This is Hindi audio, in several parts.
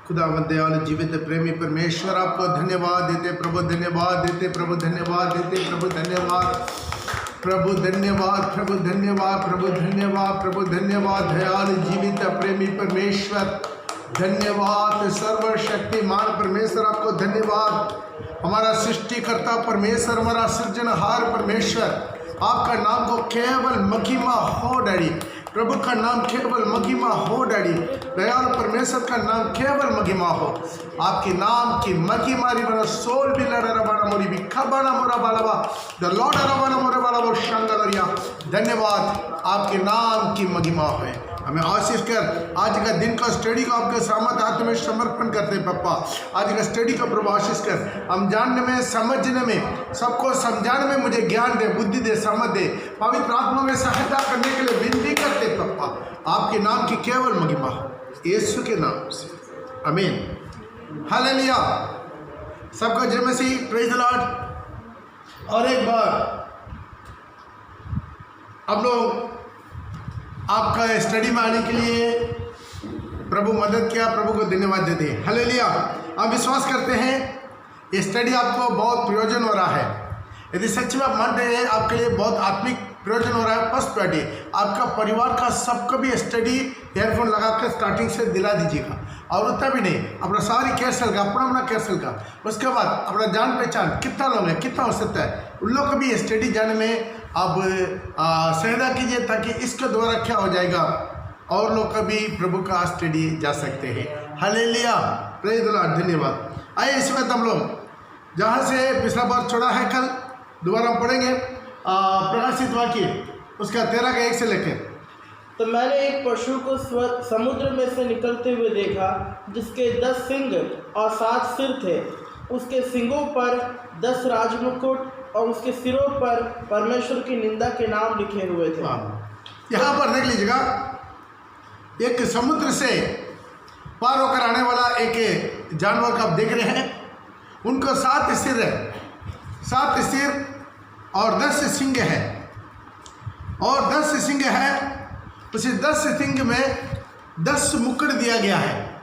खुदावंद दयालु जीवित प्रेमी परमेश्वर, आपको धन्यवाद देते प्रभु, धन्यवाद देते प्रभु, धन्यवाद देते प्रभु, धन्यवाद प्रभु, धन्यवाद प्रभु, धन्यवाद प्रभु, धन्यवाद प्रभु, धन्यवाद दयालु जीवित प्रेमी परमेश्वर, धन्यवाद सर्वशक्तिमान परमेश्वर, आपको धन्यवाद। हमारा सृष्टिकर्ता परमेश्वर, हमारा सृजनहार परमेश्वर, आपका नाम को केवल महिमा हो डैडी, प्रभु का नाम केवल महिमा हो डैडी, दयालु परमेश्वर का नाम केवल महिमा हो। आपके नाम की महिमा रिबना सोल भी लड़ा रबाना मोरी भी खबाना मोरा बालावा द लॉर्ड रबाना मोरा बालावा शंगलरिया। धन्यवाद, आपके नाम की महिमा है। हमें आशीष कर आज का दिन का स्टडी को आपके सामने हाथ में समर्पण करते हैं पप्पा। आज का स्टडी का प्रभु आशीष कर, हम जानने में समझने में सबको समझाने में मुझे ज्ञान दे, बुद्धि दे, समझ दे, पवित्र आत्मा में सहायता करने के लिए विनती करते पप्पा। आपके नाम की केवल महिमा यीशु के नाम से, आमीन, हालेलुया। सबका जय मसीह, प्रेज द लॉर्ड। और एक बार आप लोग आपका स्टडी में आने के लिए प्रभु मदद किया, प्रभु को धन्यवाद देते हैं, हालेलुया। हम विश्वास करते हैं ये स्टडी आपको बहुत प्रयोजन हो रहा है। यदि सच में आप मान रहे हैं आपके लिए बहुत आत्मिक प्रयोजन हो रहा है, फर्स्ट प्रायोरिटी आपका परिवार का सबको भी स्टडी ईयरफोन लगा कर स्टार्टिंग से दिला दीजिएगा। और उतना भी नहीं, अपना सारी कैसल का अपना कैसल का, उसके बाद अपना जान पहचान कितना लोग है, कितना हो सकता है, उन लोग को भी स्टडी जाने में आप सहायता कीजिए, ताकि इसके द्वारा क्या हो जाएगा और लोग कभी प्रभु का स्टडी जा सकते हैं, हालेलुया, प्रेज द लॉर्ड। धन्यवाद। आइए इस वक्त हम लोग जहाँ से पिछला बार छोड़ा है कल दोबारा हम पढ़ेंगे प्रकाशित वाक्य उसका 13 का 1 से लेकर। तो मैंने एक पशु को समुद्र में से निकलते हुए देखा, जिसके 10 सिंग और 7 सिर थे। उसके सिंगों पर 10 राजमुकुट और उसके सिरों पर परमेश्वर की निंदा के नाम लिखे हुए थे। यहाँ पर देख लीजिएगा, एक समुद्र से पार होकर आने वाला एक जानवर का आप देख रहे हैं। उनको 7 सिर है, 7 सिर और 10 सिंग है, और 10 सिंग है, उसी 10 सिंग में 10 मुकुट दिया गया है,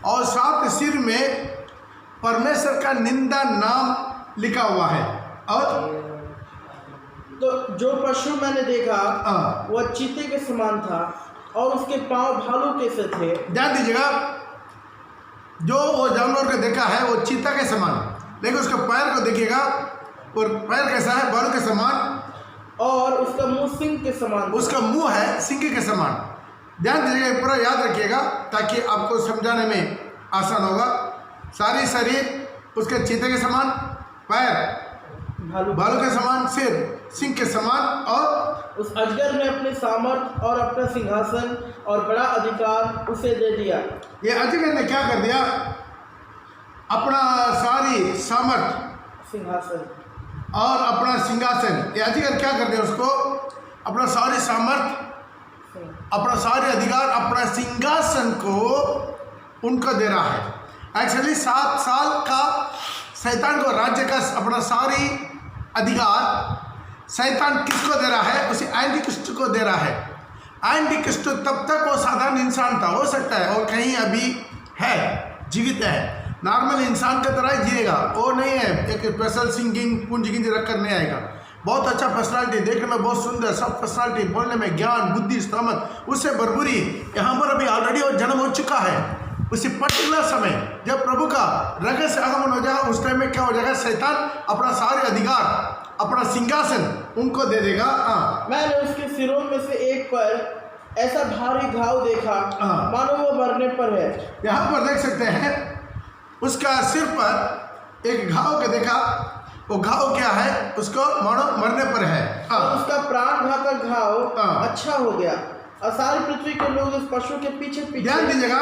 और 7 सिर में परमेश्वर का निंदा नाम लिखा हुआ है। और तो जो पशु मैंने देखा वह चीते के समान था, और उसके पांव भालू के से थे। ध्यान दीजिएगा, जो वो जानवर को देखा है वो चीता के समान, लेकिन उसके पैर को देखिएगा, और पैर कैसा है, भालू के समान, और उसका मुंह सिंह के समान, उसका मुंह है सिंह के समान। ध्यान दीजिएगा, पूरा याद रखिएगा ताकि आपको समझाने में आसान होगा। सारी शरीर उसके चीते के समान, पैर भालू के समान, सिर सिंह के समान, और उस अजगर ने अपने सामर्थ और अपना सिंहासन और बड़ा अधिकार उसे दे दिया। ये अजगर ने क्या कर दिया, अपना सारी सामर्थ सिंहासन और अपना सिंहासन, ये अजगर क्या कर दिया उसको, अपना सारी सामर्थ, अपना सारे अधिकार, अपना सिंहासन को उनको दे रहा है। एक्चुअली 7 साल का शैतान को राज्य का अपना सारी अधिकार शैतान किसको दे रहा है, उसे एंटी क्रिस्ट को दे रहा है। एंटी क्रिस्ट तब तक वो साधारण इंसान था, हो सकता है और कहीं अभी है, जीवित है, नॉर्मल इंसान की तरह ही जिएगा, वो नहीं है एक स्पेशल सिंगिंग पूंजी रख कर नहीं आएगा। बहुत अच्छा पर्सनालिटी, देखने में बहुत सुंदर, सब पर्सनालिटी, बोलने में ज्ञान, बुद्धि, सामर्थ, उससे भरपूरी यहाँ पर अभी ऑलरेडी वो जन्म हो चुका है। उसी पर्टिकुलर समय जब प्रभु का रगत से आगमन हो जाएगा, उस टाइम में क्या हो जाएगा, शैतान अपना सारे अधिकार, अपना सिंहासन उनको दे देगा। मैंने उसके सिरों में से एक पर ऐसा भारी घाव देखा, मानो वो मरने पर है। यहाँ पर देख सकते हैं उसका सिर पर एक घाव के देखा, वो घाव क्या है, उसको मानो मरने पर है। उसका प्राण घातक घाव अच्छा हो गया, और सारी पृथ्वी के लोग उस पशु के पीछे पीछे। ध्यान दीजिएगा,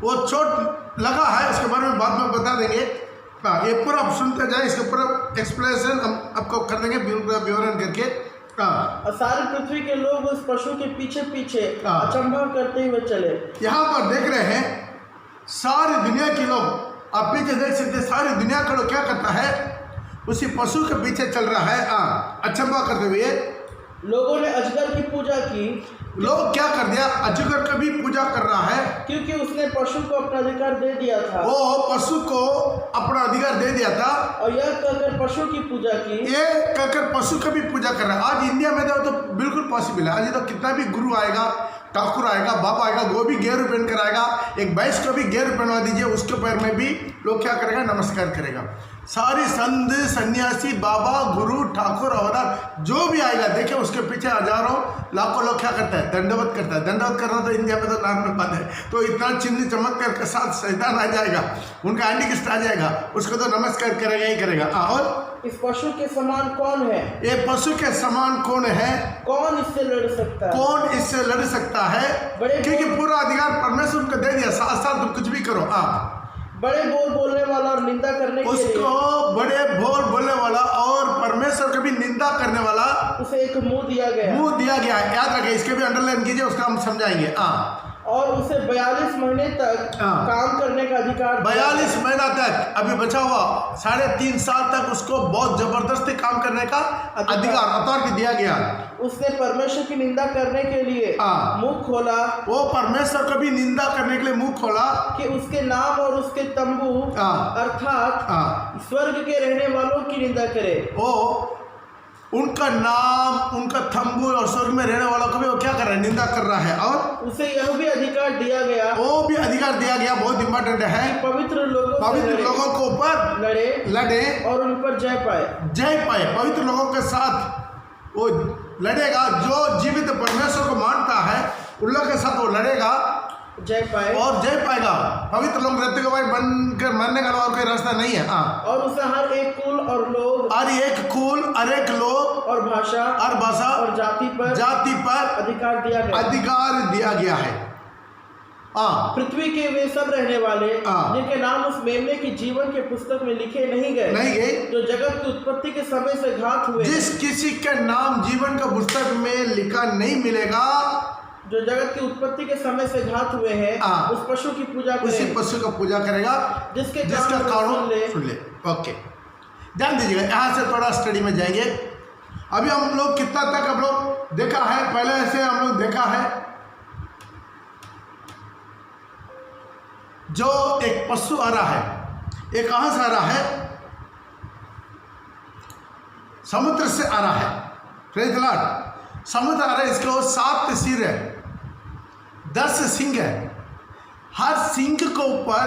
वो चोट लगा है, उसके बारे में बाद में बता देंगे। ये पूरा आप सुनते जाए, इसके पूरा एक्सप्लेनेशन हम आपको कर देंगे विवरण करके। और सारी पृथ्वी के लोग उस पशु के पीछे पीछे अचंभा करते हुए चले। यहाँ पर देख रहे हैं सारी दुनिया के लोग, आप पीछे देख सकते हैं, सारी दुनिया का लोग क्या करता है, उसी पशु के पीछे चल रहा है, अचंभा करते हुए। लोगों ने अजगर की पूजा की लोग क्या कर दिया, अजगर का भी पूजा कर रहा है, क्योंकि उसने पशु को अपना अधिकार दे दिया था। वो पशु को अपना अधिकार दे दिया था, और यह कहकर पशु की पूजा की। ये कहकर पशु का भी पूजा कर रहा है। आज इंडिया में तो बिल्कुल पॉसिबल है। आज तो कितना भी गुरु आएगा, ठाकुर आएगा, बाबा आएगा, वो भी गेरू पहन कर आएगा, एक भैंस को भी गेरू पहनवा दीजिए, उसके पैर में भी लोग क्या करेगा, नमस्कार करेगा। सारी संत सन्यासी बाबा गुरु ठाकुर अवतार जो भी आएगा, देखिए उसके पीछे हजारों लाखों लोग क्या करता है, दंडवत करता है। दंडवत करना तो इंडिया में तो नॉर्मल बात है। तो इतना चिन्ह चमत्कार के साथ शैतान आ जाएगा, उनका एंटी क्रिस्ट आ जाएगा, उसको तो नमस्कार करेगा ही करेगा। और इस पशु के समान कौन है? ये पशु के समान कौन है? कौन इससे लड़ सकता है? कौन इससे लड़ सकता है? क्योंकि पूरा अधिकार परमेश्वर को दे दिया, साथ साथ तुम कुछ भी करो। बड़े बोल बोलने वाला और निंदा करने के लिए उसको बड़े बोल बोलने वाला और परमेश्वर का भी निंदा करने वाला उसे एक मुंह दिया गया। मुंह दिया गया। याद रखिए, इसके भी अंडरलाइन कीजिए, उसका हम समझाएंगे। और उसे 42 महीने तक काम करने का अधिकार। 42 महीना तक, अभी बचा हुआ 3.5 साल तक उसको बहुत जबरदस्ती काम करने का अधिकार अथॉरिटी दिया गया। उसने परमेश्वर की निंदा करने के लिए मुंह खोला। वो परमेश्वर को भी निंदा करने के लिए मुंह खोला कि उसके नाम और उसके तंबू अर्थात स्वर्ग के रहने वालों की निंदा करे। वो उनका नाम, उनका तंबू और स्वर्ग में रहने वालों को भी वो क्या कर रहा है, निंदा कर रहा है। और उसे यह भी अधिकार दिया गया, वो भी अधिकार दिया गया, बहुत इंपॉर्टेंट है, पवित्र लोगों के ऊपर लड़े और उन पर जय पाए। पवित्र लोगों के साथ वो लड़ेगा। जो जीवित परमेश्वर को मानता है उन लोगों के साथ वो लड़ेगा, जय पाएगा। पवित्र लोग रहते के भाई बनकर मरने का और कोई रास्ता नहीं है। और उसे हर एक कुल और लोग, हर एक कुल, हर एक लोग और भाषा और जाति पर अधिकार दिया गया है। पृथ्वी के वे सब रहने वाले जिनके नाम उस मेमने की जीवन के पुस्तक में लिखे नहीं गए, जो जगत की उत्पत्ति के समय से घात हुए। जिस किसी का नाम जीवन का पुस्तक में लिखा नहीं मिलेगा, जो जगत की उत्पत्ति के समय से घात हुए हैं, उस पशु की पूजा करेगा, उसी पशु का पूजा करेगा जिसका कानून सुन ले। ओके, ध्यान दीजिएगा, यहाँ से थोड़ा स्टडी में जाएंगे। अभी हम लोग कितना तक हम लोग देखा है, पहले ऐसे हम लोग देखा है जो एक पशु आ रहा है, ये कहां से आ रहा है, समुद्र से आ रहा है। Praise the Lord. समुद्र आ रहा है, इसको 7 सिर है, 10 सिंह है, हर सिंह के ऊपर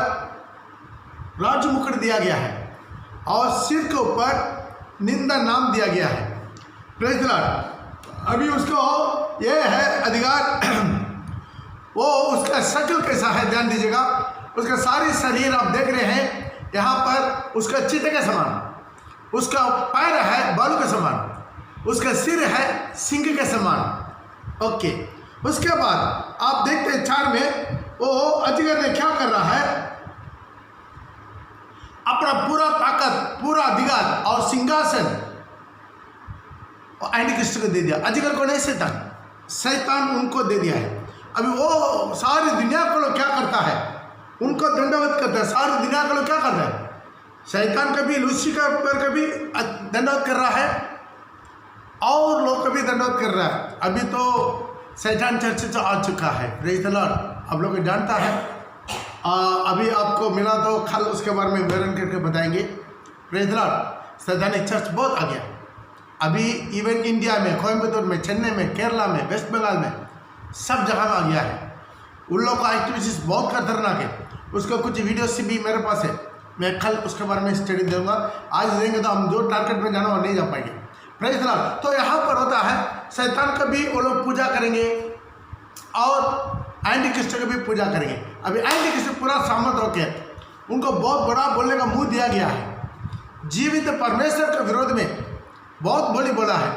राज मुकुट दिया गया है और सिर के ऊपर निंदा नाम दिया गया है। Praise the Lord. अभी उसको ये है अधिकार वो उसका शक्ल कैसा है, ध्यान दीजिएगा। उसका सारी शरीर आप देख रहे हैं, यहाँ पर उसका चीते के समान, उसका पैर है बालू के समान, उसका सिर है सिंह के समान। ओके, उसके बाद आप देखते हैं 4 में वो अजगर ने क्या कर रहा है, अपना पूरा ताकत, पूरा अधिकार और सिंहासन एंटी क्रिस्ट को दे दिया। अजगर को नहीं, शैतान उनको दे दिया है। अभी वो सारी दुनिया को लोग क्या करता है, उनको दंडवत करता है। सारी दुनिया को लोग क्या कर रहा है, शैतान कभी लूसीफर पर कभी दंडवत कर रहा है और लोग कभी दंडवत कर रहा है। अभी तो शैतान चर्च से आ चुका है। Praise the Lord. आप लोग जानता है, अभी आपको मिला तो कल उसके बारे में विवरण करके बताएंगे। Praise the Lord. शैतानिक चर्च बहुत आ गया। अभी इवन इंडिया में, कोयम्बतूर में, चेन्नई में, केरला में, वेस्ट बंगाल में, सब जगह में आ गया है। उन लोगों का एक्टिविटीज बहुत खतरनाक है। उसका कुछ वीडियोस भी मेरे पास है, मैं कल उसके बारे में स्टडी दूंगा। आज देंगे तो हम जो टारगेट में जाना वो नहीं जा पाएंगे। Praise the Lord. तो यहाँ पर होता है, शैतान का भी वो लोग पूजा करेंगे और एंटी क्रिस्ट का भी पूजा करेंगे। अभी एंटी क्रिस्ट पूरा सहमत होकर उनको बहुत बड़ा बोलने का मुंह दिया गया है। जीवित परमेश्वर के विरोध में बहुत बोली बोला है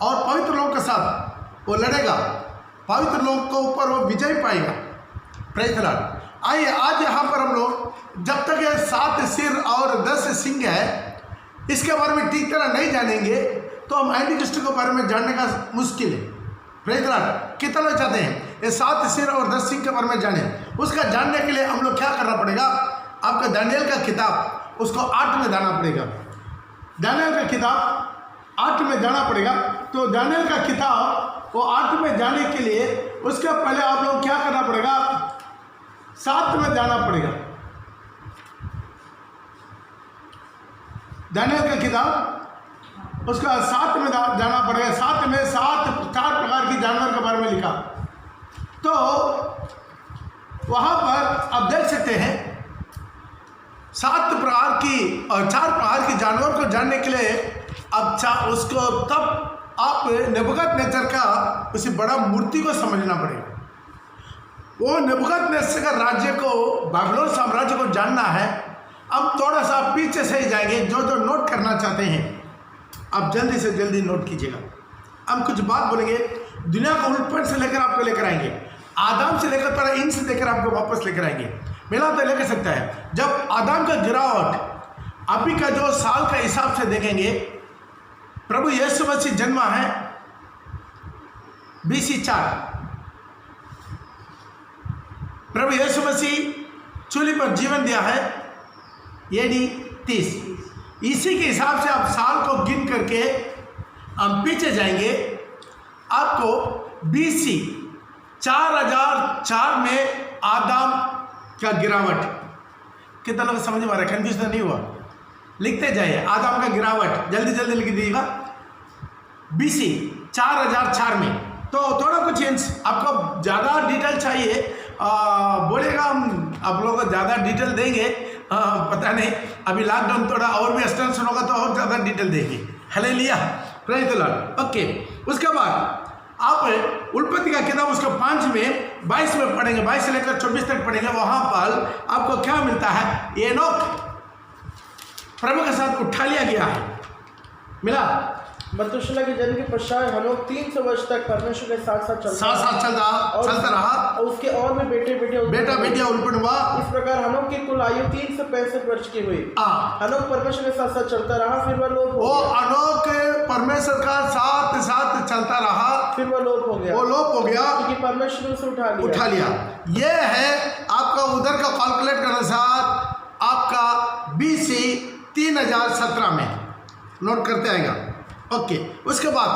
और पवित्र लोगों के साथ वो लड़ेगा, पवित्र लोगों के ऊपर वो विजय पाएगा। Praise the Lord. आइए आज यहाँ पर हम लोग जब तक ये 7 सिर और 10 सिंह है, इसके बारे में ठीक तरह नहीं जानेंगे तो हम एंटी क्रिस्ट के बारे में जानने का मुश्किल है। Praise the Lord. कितना लोग चाहते हैं ये 7 सिर और 10 सिंह के बारे में जाने? उसका जानने के लिए हम लोग क्या करना पड़ेगा, आपका दानियेल का किताब उसको 8 में जाना पड़ेगा। दानियेल का किताब 8 में जाना पड़ेगा। तो दानियल का किताब वो 8 में जाने के लिए उसके पहले आप लोग क्या करना पड़ेगा, 7 में जाना पड़ेगा। दानियल का किताब उसका 7 में जाना पड़ेगा। 7 में 4 प्रकार की जानवर के बारे में लिखा। तो वहाँ पर आप देख सकते हैं 7 प्रकार की और 4 प्रकार की जानवर को जानने के लिए अब उसको तब आप नेबुकदनेस्सर का उसी बड़ा मूर्ति को समझना पड़ेगा। वो नेबुकदनेस्सर का राज्य को, बाबिलोन साम्राज्य को जानना है। अब थोड़ा सा पीछे से ही जाएंगे। जो जो नोट करना चाहते हैं आप जल्दी से जल्दी नोट कीजिएगा। हम कुछ बात बोलेंगे, दुनिया को उल्पन से लेकर आपको लेकर आएंगे, आदम से लेकर थोड़ा इन से लेकर आपको वापस लेकर आएंगे। मेला तो लेकर सकता है। जब आदम का गिरावट अभी का जो साल का हिसाब से देखेंगे, प्रभु यीशु मसीह जन्मा है BC 4। प्रभु यीशु मसीह चूल्हे पर जीवन दिया है AD 30। इसी के हिसाब से आप साल को गिन करके हम पीछे जाएंगे। आपको BC 4004 में आदम का गिरावट, कितना लोग समझ में आ रहा है? कंफ्यूजन नहीं हुआ? लिखते जाइए आदम का गिरावट, जल्दी जल्दी लिख दीजिएगा। BC 4004 में। तो थोड़ा कुछ आपको ज़्यादा डिटेल चाहिए बोलेगा, हम आप लोगों को ज़्यादा डिटेल देंगे। पता नहीं, अभी लॉकडाउन थोड़ा और भी एक्सटेंशन होगा तो और ज़्यादा डिटेल देंगे। Hallelujah, praise the Lord. Okay, उसके बाद आप उत्पत्ति का किताब उसका 5 में 22 में पढ़ेंगे, 22 से लेकर 24 तक पढ़ेंगे। वहाँ पर आपको क्या मिलता है? एनोक प्रभु के साथ उठा लिया गया है, मिला। मथुशेलह के जन्म के पश्चात हनोक 300 वर्ष तक परमेश्वर के साथ साथ चलता रहा। और उसके और भी बेटे बेटियां उत्पन्न हुआ। इस प्रकार हनोक की कुल आयु 365 वर्ष की हुई। हनोक परमेश्वर के साथ साथ चलता रहा, फिर वह लोप हो गया। हनोक परमेश्वर का साथ चलता रहा, फिर वह लोप हो गया। वो लोप हो गया क्योंकि परमेश्वर ने उसे उठा लिया। ये है आपका उधर का कैलकुलेट के अनुसार आपका BC 3017 में नोट करते आएगा। ओके, उसके बाद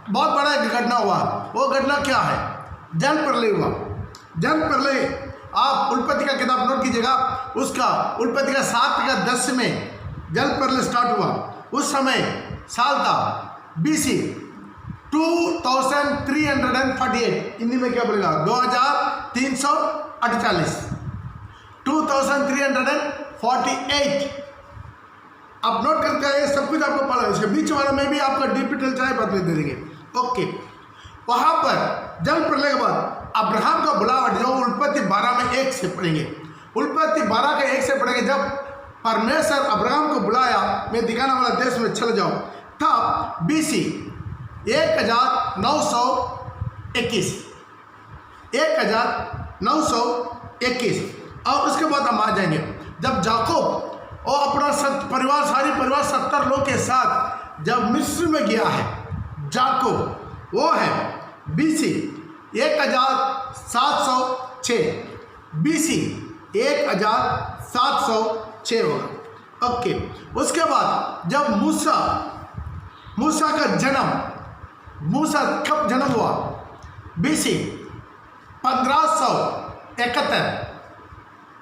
बहुत बड़ा एक घटना हुआ। वो घटना क्या है? जल प्रलय हुआ। जल प्रलय आप उत्पत्ति का किताब नोट कीजिएगा। उसका उत्पत्ति का 7 का 10 में जल प्रलय स्टार्ट हुआ। उस समय साल था BC 2348। हिंदी में क्या बोलेगा? 2348। 2348 आप नोट करके आए, सब कुछ आपको पढ़ा है। इसके बीच वाला में भी आपका डिटेल चाहे बात दे देंगे। ओके, वहाँ पर जल प्रलय के बाद अब्राहम का बुलावट जो उत्पत्ति 12 में 1 से पढ़ेंगे। उत्पत्ति 12 के 1 से पढ़ेंगे। जब परमेश्वर अब्राहम को बुलाया, मैं दिखाने वाला देश में चले जाओ, तब BC 1921 और उसके बाद हम आ जाएंगे जब याकूब और अपना परिवार, सारी परिवार 70 लोग के साथ जब मिस्र में गया है याकूब, वो है BC 1706। BC 1706 होगा। ओके, उसके बाद जब मूसा का जन्म, मूसा कब जन्म हुआ? BC 1571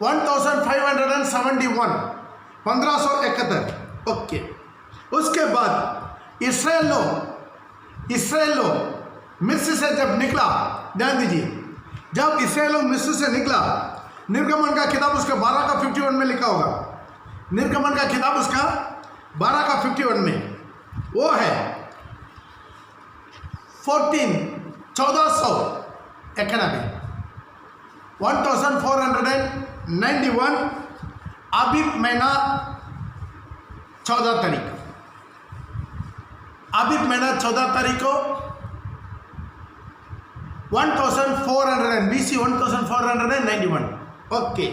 1571 1571। ओके, उसके बाद इसराइल लोग मिस्र से जब निकला, ध्यान दीजिए, जब इसराइल लोग मिस्र से निकला, निर्गमन का किताब उसका 12 का 51 में लिखा होगा। निर्गमन का किताब उसका 12 का 51 में वो है 1491 अबीब महीना 14 तारीख, अबीब महीना 14 तारीख को 1400 BC 1491। ओके,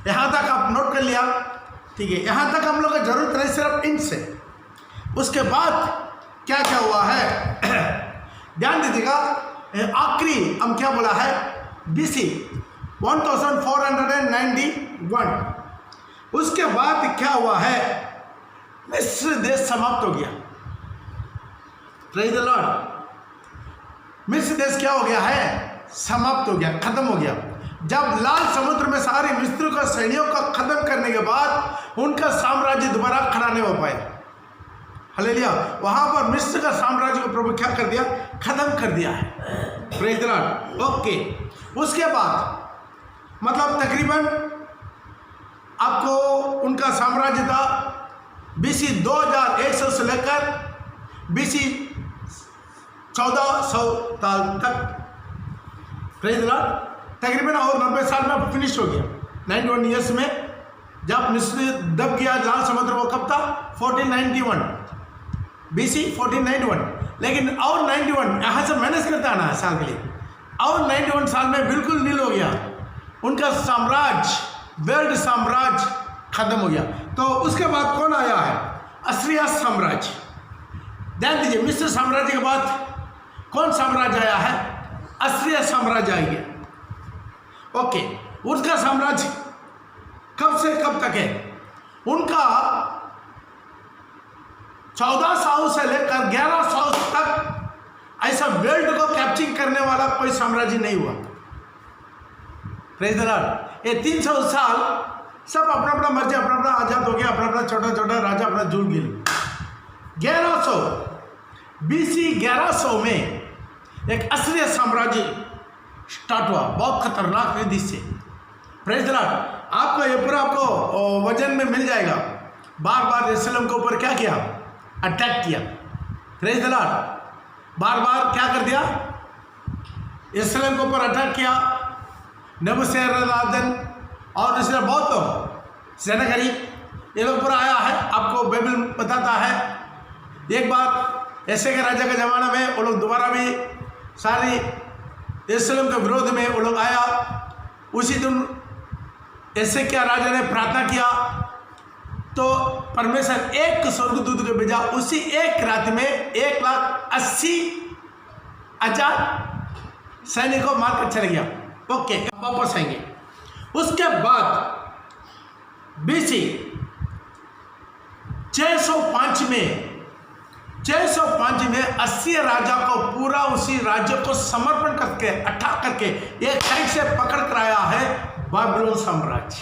यहाँ तक आप नोट कर लिया, ठीक है। यहाँ तक हम लोग का जरूरत नहीं, सिर्फ इंच से। उसके बाद क्या क्या हुआ है ध्यान दीजिएगा। आखिरी हम क्या बोला है? BC 1491। उसके बाद क्या हुआ है? मिस्र देश समाप्त हो गया। Praise the Lord. मिस्र देश क्या हो गया है? समाप्त हो गया, खत्म हो गया। जब लाल समुद्र में सारे मिस्र का सैनियों का खत्म करने के बाद उनका साम्राज्य दोबारा खड़ा नहीं हो पाया। हालेलुया। वहां पर मिस्र का साम्राज्य को प्रभु क्या कर दिया? खत्म कर दिया है। Praise the Lord. ओके, उसके बाद मतलब तकरीबन आपको उनका साम्राज्य था BC 2100 से लेकर BC 1400 साल तक। Praise the Lord. तकरीबन और 90 साल में फिनिश हो गया। 91 ईयर्स में जब मिस्र दब गया लाल समुद्र, वो कब था? 1491 BC 1491। लेकिन और 91 यहाँ से मैनेज करता ना साल के लिए, और 91 साल में बिल्कुल नील हो गया। उनका साम्राज्य, वर्ल्ड साम्राज्य खत्म हो गया। तो उसके बाद कौन आया है? असीरिया साम्राज्य। ध्यान दीजिए, मिस्र साम्राज्य के बाद कौन साम्राज्य आया है? असीरिया साम्राज्य आ गया। ओके, उसका साम्राज्य कब से कब तक है? उनका 1400 से लेकर 1100 तक ऐसा वर्ल्ड को कैप्चर करने वाला कोई साम्राज्य नहीं हुआ। Praise the Lord. ये 300 साल सब अपना अपना मर्जी, अपना अपना आजाद हो गया, अपना अपना छोटा छोटा राजा अपना जुड़ गया। 1100 BC 1100 में एक असीरिया साम्राज्य स्टार्ट हुआ, बहुत खतरनाक रीति से। Praise the Lord. आपको ये पूरा आपको वजन में मिल जाएगा। बार बार यरूशलेम के ऊपर क्या किया? अटैक किया। Praise the Lord. बार बार क्या कर दिया? यरूशलेम के ऊपर अटैक किया। नेबूशरदान और इसलिए बहुत लोग सेनाकरीब ये लोग पूरा आया है। आपको बाइबल बताता है। एक बार ऐसे के राजा के ज़माना में वो लोग दोबारा भी सारी यरूशलेम के विरोध में वो लोग आया। उसी दिन ऐसे क्या राजा ने प्रार्थना किया तो परमेश्वर एक स्वर्गदूत को भेजा। उसी एक रात में 1,80,000 सैनिकों मारकर चले गया। ओके, वापस आएंगे। उसके बाद BC 605 में असीरिया राजा को पूरा उसी राज्य को समर्पण करके अटैक करके एक साइड से पकड़ कर आया है बाबिलोन साम्राज्य।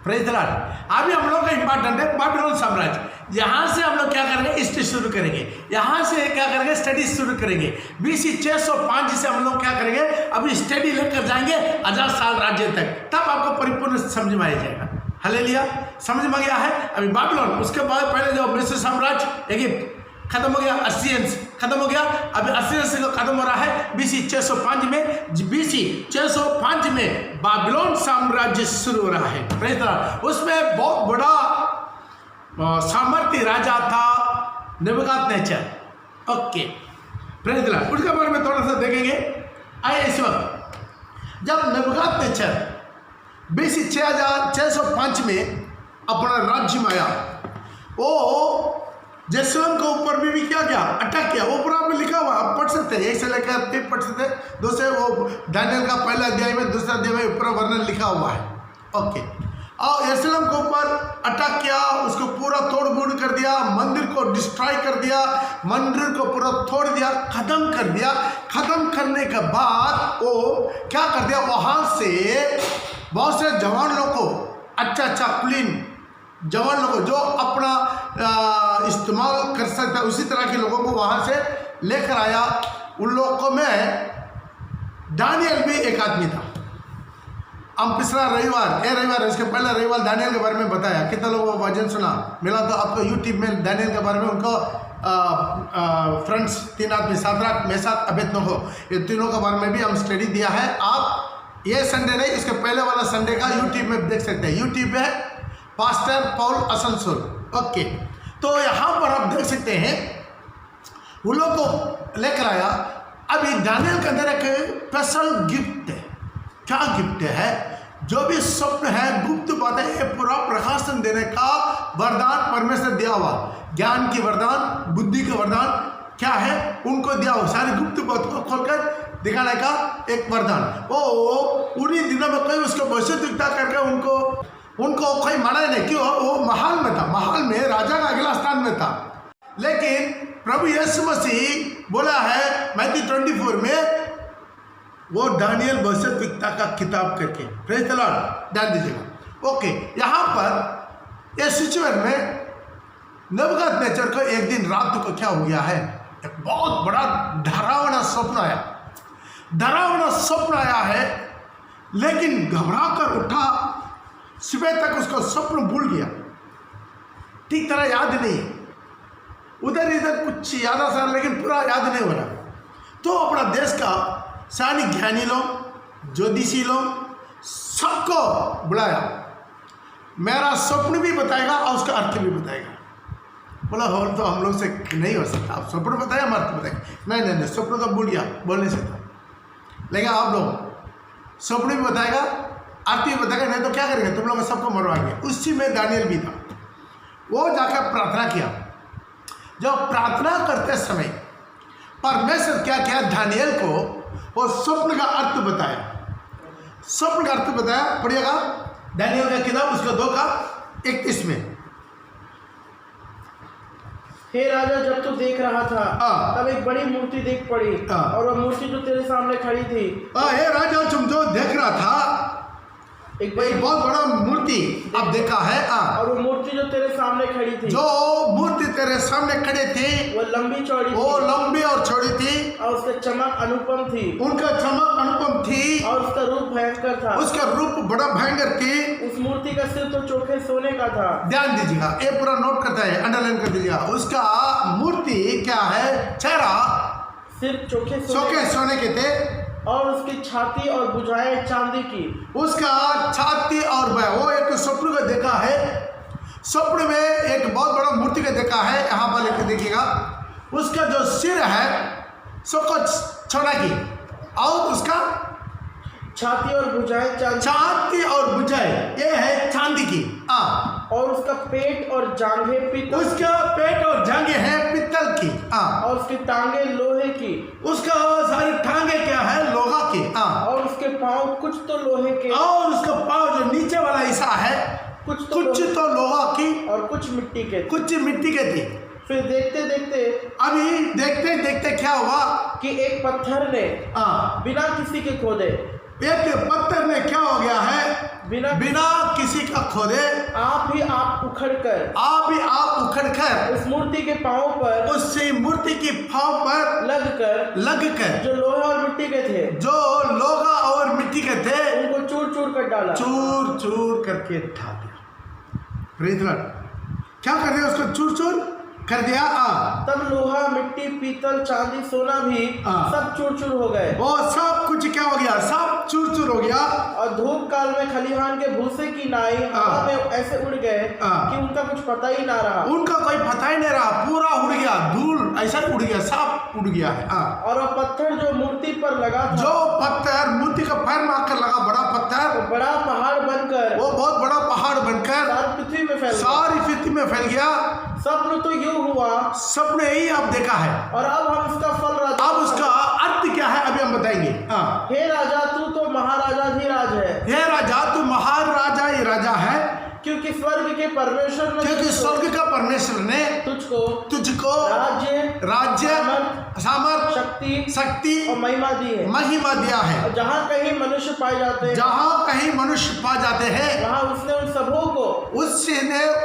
Praise the Lord. अभी हम लोग का इंपॉर्टेंट है बाबिलोन साम्राज्य। यहाँ से हम लोग क्या करेंगे? स्टडी शुरू करेंगे। यहाँ से क्या करेंगे? स्टडी शुरू करेंगे। BC 605 से हम लोग क्या करेंगे? अभी स्टडी लेकर जाएंगे 1000 साल राज्य तक, तब आपको परिपूर्ण समझ में आ जाएगा। हालेलुया। समझ में गया है? अभी बाबिलोन, उसके बाद पहले जो मिस्र साम्राज्य इजिप्ट खत्म हो गया, असीरियंस खत्म हो गया। अभी असीरियंस को खत्म हो रहा है BC 605 में। BC 605 में बाबिलोन साम्राज्य शुरू हो रहा है। Praise the Lord. उसमें बहुत बड़ा सामर्थ्य राजा था Nebuchadnezzar. Okay, praise the Lord. उसके बारे में थोड़ा सा देखेंगे। आइए इस वक्त जब नेबूकदनेस्सर BC 605 में अपना राज्य में आया, वो यरूशलेम के ऊपर भी क्या किया? अटैक किया। वो पूरा में लिखा हुआ, आप पढ़ सकते हैं। एक से लेकर 3 पढ़ सकते हैं। दूसरे वो दानियल का पहला अध्याय में, दूसरा अध्याय में पूरा वर्णन लिखा हुआ है। ओके, और यरूशलेम के ऊपर अटैक किया, उसको पूरा तोड़ फोड़ कर दिया, मंदिर को डिस्ट्रॉय कर दिया, मंदिर को पूरा तोड़ दिया, खत्म कर दिया। खत्म करने के बाद वो क्या कर दिया? वहाँ से बहुत से जवान लोग को, अच्छा क्लीन जवान लोगों जो अपना इस्तेमाल कर सकता है, उसी तरह के लोगों को वहाँ से लेकर आया। उन लोगों में दानियल भी एक आदमी था। हम पिछला रविवार इसके पहले रविवार दानियल के बारे में बताया। कितना लोगों को वचन सुना मिला? तो आपको यूट्यूब में दानियल के बारे में उनको फ्रेंड्स 3 आदमी, शाद्राक, मेशक, अबेदनगो, ये तीनों के बारे में भी हम स्टडी दिया है। आप ये संडे नहीं, इसके पहले वाला संडे का यूट्यूब में देख सकते हैं। यूट्यूब पे पास्टर पॉल असनसोल। ओके, तो यहाँ पर आप देख सकते हैं उन लोग को लेकर आया। अभी दानियल के अंदर एक स्पेशल गिफ्ट है। क्या गिफ्ट है? जो भी स्वप्न है, गुप्त बातें, ये पूरा प्रकाशन देने का वरदान परमेश्वर दिया हुआ। ज्ञान की वरदान, बुद्धि का वरदान क्या है? उनको दिया हुआ सारी गुप्त बात को खोलकर दिखाने का एक वरदान। वो उन्हीं दिनों में कोई उसको भविष्यद्वक्ता करके उनको कोई माना नहीं। क्यों? वो महल में था। महल में राजा का अगला स्थान में था। लेकिन प्रभु यीशु मसीह बोला है मैथ्यू 24 में, वो दानियल भविष्यद्वक्ता का किताब करके, प्रेज द लॉर्ड, ध्यान दीजिएगा। ओके, यहाँ पर इस सिचुएशन में नबूकदनेस्सर को एक दिन रात को क्या हो गया है, एक बहुत बड़ा डरावना स्वप्न आया, डरावना स्वप्न आया है। लेकिन घबरा कर उठा, सुबह तक उसको स्वप्न भूल गया, ठीक तरह याद नहीं, उधर इधर कुछ याद आ, लेकिन पूरा याद नहीं हो रहा। तो अपना देश का सारी ज्ञानी लोग, ज्योतिषी लोग, सबको बुलाया, मेरा स्वप्न भी बताएगा और उसका अर्थ भी बताएगा। बोला हो तो हम लोग से नहीं हो सकता, आप स्वप्न बताया, हम अर्थ बताएंगे। नहीं, स्वप्न तो भूल गया, बोल नहीं सकता, लेकिन आप लोग स्वप्न भी बताएगा, अर्थ भी बताएगा, नहीं तो क्या करेंगे, तुम लोग सबको मरवाएंगे। उसी में दानियल भी था। वो जाकर प्रार्थना किया। जब प्रार्थना करते समय परमेश्वर क्या किया, दानियल को वो स्वप्न का अर्थ बताया, स्वप्न का अर्थ बताया। पढ़िएगा दानियल का किताब उसका 2:31 में। हे राजा, जब तू देख रहा था तब एक बड़ी मूर्ति देख पड़ी, और वह मूर्ति जो तेरे सामने खड़ी थी। हे राजा, तुम जो देख रहा था एक बहुत बड़ा मूर्ति अब देखा है, और वो मूर्ति जो तेरे सामने खड़ी थी, जो मूर्ति तेरे सामने खड़े थे, वो लंबी चौड़ी, वो लंबी और चौड़ी थी, और उसका चमक अनुपम थी, उनका चमक अनुपम थी, और उसका रूप भयंकर था, उसका रूप बड़ा भयंकर थी। उस मूर्ति का सिर तो चोखे सोने का था। ध्यान दीजिएगा, ये पूरा नोट करता है, अंडरलाइन कर दीजिएगा। उसका मूर्ति क्या है, चेहरा सिर चोखे सोने के थे, और उसकी छाती और भुजाएं चांदी की। उसका छाती और वो एक स्वप्न को देखा है, स्वप्न में एक बहुत बड़ा मूर्ति को देखा है। यहाँ पर लेकर देखिएगा, उसका जो सिर है सबको सोना की, और उसका छाती और भुजाएं छाती और भुजाएं ये है चांदी की। और उसका पेट और जांघें पीतल, उसका पेट और जांघें हैं पीतल की। और उसकी टांगे लोहे की, उसका सारी टांगे क्या है, लोहा की। और उसके पांव कुछ तो लोहे के, और उसका पांव जो नीचे वाला हिस्सा है कुछ तो लोहा की, और कुछ मिट्टी के, कुछ मिट्टी के थी। फिर देखते देखते, अभी देखते देखते क्या हुआ कि एक पत्थर ने बिना किसी के खोदे, एक पत्थर में क्या हो गया है, बिना किसी का खोदे आप ही आप उखड़ कर उस मूर्ति के पांव पर, उसी मूर्ति की पांव पर लगकर जो लोहा और मिट्टी के थे, उनको चूर चूर कर डाला, चूर चूर करके ढा दिया। Praise the Lord. क्या कर दिया, उसको चूर चूर कर दिया। तब लोहा, मिट्टी, पीतल, चांदी, सोना भी सब चूर चूर हो गए। वो सब कुछ क्या हो गया, सब चूर चूर हो गया। और धूप काल में खलिहान के भूसे की नाई हवा में ऐसे उड़ गए कि उनका कुछ पता ही ना रहा, उनका कोई पता ही नहीं रहा, पूरा उड़ गया, धूल ऐसा उड़ गया, सब उड़ गया है। और वह पत्थर जो मूर्ति पर लगा था, जो पत्थर मूर्ति का पैर मार कर लगा, बड़ा पत्थर, बड़ा पहाड़ बनकर, वो बहुत बड़ा पहाड़ बनकर सारी पृथ्वी में फैल गया। स्वप्न तो यूं हुआ, स्वप्न यही आप देखा है, और अब हम उसका फल राजा, अब उसका अर्थ क्या है अभी हम बताएंगे। हे राजा, तू तो महाराजाधिराज है। हे राजा, तू महाराजा ही राजा है, क्योंकि स्वर्ग के परमेश्वर ने, क्योंकि स्वर्ग का परमेश्वर ने तुझको राज्य, सामर्थ, शक्ति और महिमा दिया है। जहाँ कहीं मनुष्य पाए जाते हैं, वहाँ उसने उन सबों को,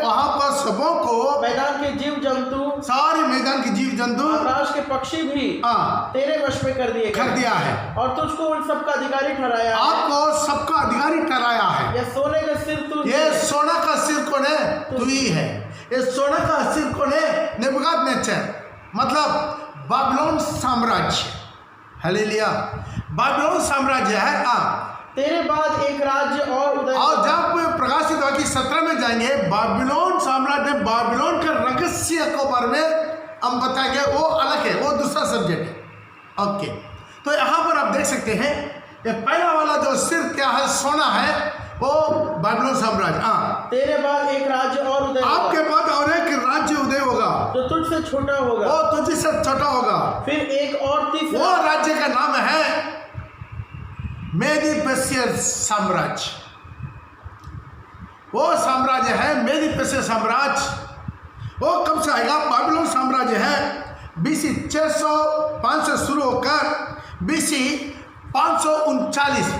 वहाँ पर सबों को, मैदान के जीव जंतु, सारे मैदान के जीव जंतु, आकाश के पक्षी भी तेरे वश में कर दिया है, और तुझको उन सबका अधिकारी ठहराया, आपको सबका अधिकारी ठहराया है। यह सोने का सिर तू, ये सोना का सिर कौन है, तू ही है। ये सोना का सिर कौन है, नेबूकदनेस्सर, मतलब बाबिलोन साम्राज्य। हालेलुया, बाबिलोन साम्राज्य है। तेरे बाद एक राज्य और उदय, और जब प्रकाशित वाक्य 17 में जाएंगे, बाबिलोन साम्राज्य, बाबिलोन के रहस्य को बारे में हम बताएंगे, वो अलग है, वो दूसरा सब्जेक्ट है। ओके, तो यहाँ पर आप देख सकते हैं, ये पहला वाला जो सिर क्या है, सोना है, वो बाबिलोन साम्राज्य। तेरे बाद एक राज्य और उदय, आपके बाद और एक राज्य उदय होगा, जो तुझसे छोटा होगा, वो तुझसे छोटा होगा। फिर एक और तीसरा, वो राज्य का नाम है मेदी पर्शिया साम्राज्य। वो साम्राज्य है मेदी पर्शिया साम्राज्य। वो कब से आएगा? बाबिलोन साम्राज्य है बीसी 605 से शुरू होकर बीसी 539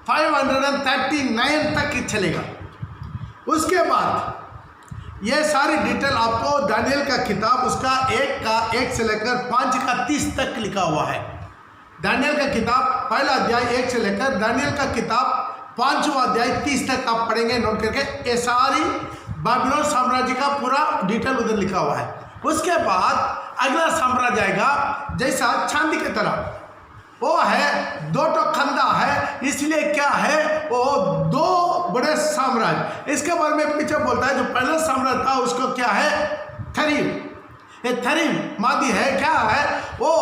539 तक चलेगा। उसके बाद ये सारी डिटेल आपको दानियल का किताब उसका 1 से लेकर 5 का 30 तक लिखा हुआ है। दानियल का किताब पहला अध्याय 1 से लेकर दानियल का किताब 5वां अध्याय 30 तक आप पढ़ेंगे नोट करके। ये सारी बाबिलोन साम्राज्य का पूरा डिटेल उधर लिखा हुआ है। उसके बाद अगला साम्राज्य आएगा जैसा चांदी की तरह, वो है 2 खंदा है, इसलिए क्या है वो 2 बड़े साम्राज्य। इसके बारे में पीछे बोलता है जो पहला साम्राज्य था उसको क्या है? थरीम। ये थरीम मादी है, क्या है वो,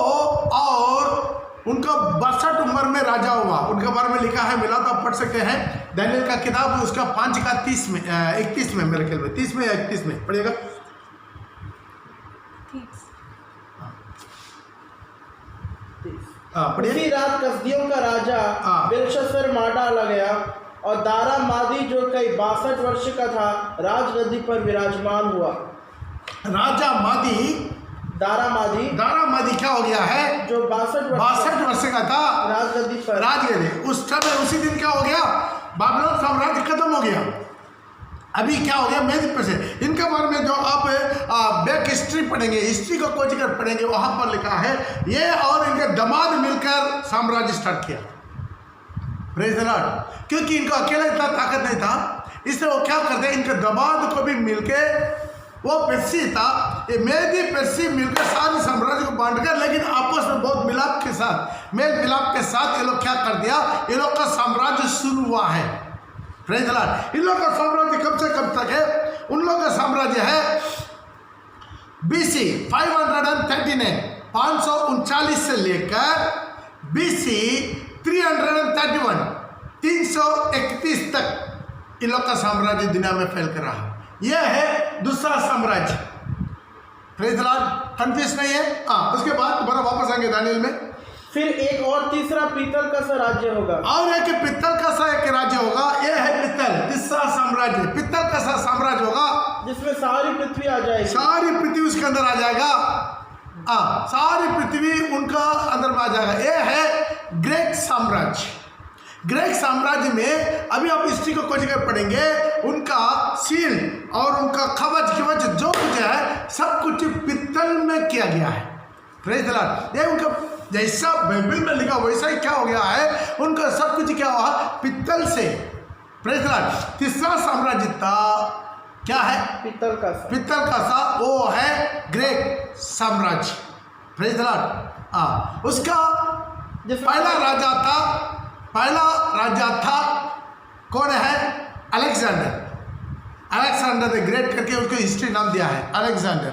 और उनका 62 उम्र में राजा हुआ, उनके बारे में लिखा है, मिला तो आप पढ़ सकते हैं दानियल का किताब उसका 5 का 30 में 31 में, मेरे ख्याल में 30 में या 31 में पढ़िएगा। उसी रात कसदियों का राजा बेलशस्सर मार डाला गया और दारा मादी जो कई 62 वर्ष का था राजगद्दी पर विराजमान हुआ। राजा मादी, दारा मादी क्या हो गया है? जो 62 वर्ष का था राजगद्दी पर, राजगद्दी। उस समय उसी दिन क्या हो गया? बाबिलोन साम्राज्य खत्म हो गया। अभी क्या हो गया? मेदी पर्से। इनके बारे में जो आप बैक हिस्ट्री पढ़ेंगे, हिस्ट्री को खोज कर पढ़ेंगे, वहां पर लिखा है ये और इनके दामाद मिलकर साम्राज्य स्टार्ट किया। Praise the Lord. क्योंकि इनको अकेला इतना ताकत नहीं था, इसलिए वो क्या करते हैं, इनके दामाद को भी मिलके, वो पेर्सी था, ये मेदी पेर्सी मिलकर सारे साम्राज्य को बांटकर, लेकिन आपस में बहुत मिलाप के साथ, मेल मिलाप के साथ ये लोग क्या कर दिया, ये लोग का साम्राज्य शुरू हुआ है। Praise the Lord. इन लोग का साम्राज्य कब से कब तक है? उन लोग का साम्राज्य है बीसी 539 539 से लेकर बीसी 331 331 तक इन लोग का साम्राज्य दुनिया में फैल कर रहा। यह है दूसरा साम्राज्य। Praise the Lord. कंफ्यूज नहीं है? उसके बाद दोबारा वापस आएंगे दानियल में। फिर एक और तीसरा पीतल का सा राज्य होगा, और एक पित्तल का सा एक राज्य होगा। यह है पित्तल, तीसरा साम्राज्य, पित्तल का सा साम्राज्य होगा जिसमें सारी पृथ्वी आ जाएगी। सारी पृथ्वी उसके अंदर आ जाएगा। सारी पृथ्वी उनका अंदर में आ जाएगा। यह है ग्रीक साम्राज्य। ग्रीक साम्राज्य में अभी आप हिस्ट्री को खोज कर पढ़ेंगे, उनका सील और उनका कवच जो कुछ है सब कुछ पित्तल में किया गया है। Praise the Lord. ये उनका जैसा बाइबल में लिखा वैसा ही क्या हो गया है, उनका सब कुछ क्या हुआ? पित्तल से। Praise the Lord. तीसरा साम्राज्य था क्या है? पित्तल का सा, वो है ग्रीक साम्राज्य। Praise the Lord. उसका पहला राजा था कौन है? अलेक्जेंडर द ग्रेट करके उसको हिस्ट्री नाम दिया है, अलेक्जेंडर।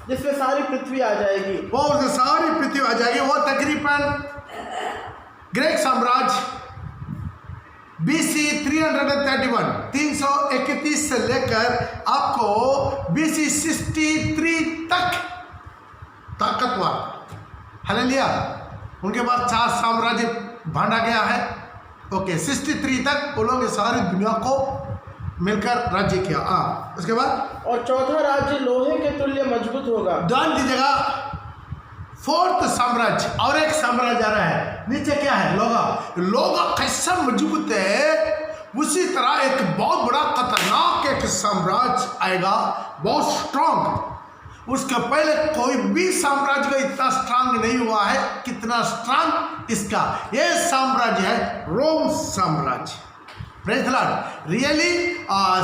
जिसमें सारी पृथ्वी आ जाएगी, वो सारी पृथ्वी आ जाएगी। वो तकरीबन ग्रीक साम्राज्य बीसी 331 331 से लेकर आपको बीसी 63 तक ताकतवर। हालेलुया। उनके बाद 4 साम्राज्य बांटा गया है। ओके, 63 तक वो लोग सारी दुनिया को मिलकर राज्य किया। उसके बाद और चौथा राज्य लोहे के तुल्य मजबूत होगा। ध्यान दीजिएगा, 4th साम्राज्य और एक साम्राज्य आ रहा है नीचे। क्या है? लोगा कैसा मजबूत है, उसी तरह एक बहुत बड़ा खतरनाक एक साम्राज्य आएगा, बहुत स्ट्रांग। उसके पहले कोई भी साम्राज्य का इतना स्ट्रांग नहीं हुआ है कितना स्ट्रांग इसका। यह साम्राज्य है रोम साम्राज्य। Praise the Lord. रियली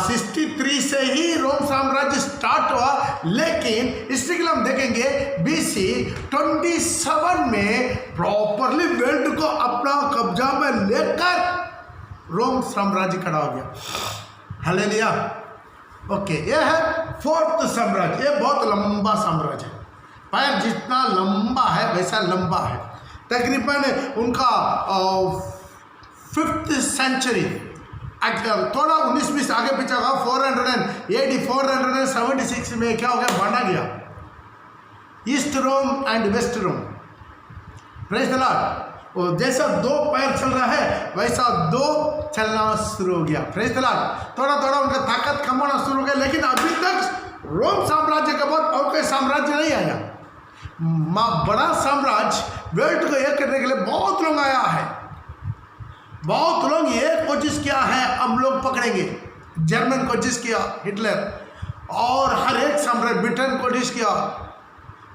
63 से ही रोम साम्राज्य स्टार्ट हुआ, लेकिन हिस्ट्री हम देखेंगे बीसी 27 में प्रॉपरली वर्ल्ड को अपना कब्जा में लेकर रोम साम्राज्य खड़ा हो गया। हालेलुया। ओके, यह है 4th साम्राज्य। यह बहुत लंबा साम्राज्य है, पैर जितना लंबा है वैसा लंबा है। तकरीबन उनका 5th सेंचुरी, थोड़ा 19-20 आगे पीछे होगा, 476 में क्या हो गया? बांटा गया East Rome and West Rome. Praise the Lord. जैसा 2 पैर चल रहा है वैसा 2 चलना शुरू हो गया। Praise the Lord. थोड़ा थोड़ा उनका ताकत कम होना शुरू हो गया, लेकिन अभी तक रोम साम्राज्य के बाद और कोई साम्राज्य नहीं आया। बड़ा साम्राज्य वर्ल्ड को एक करने के लिए बहुत लोग आया है। बहुत लोग ये कोशिश किया है, हम लोग पकड़ेंगे। जर्मन कोशिश किया, हिटलर, और हर एक साम्राज्य, ब्रिटेन कोशिश किया,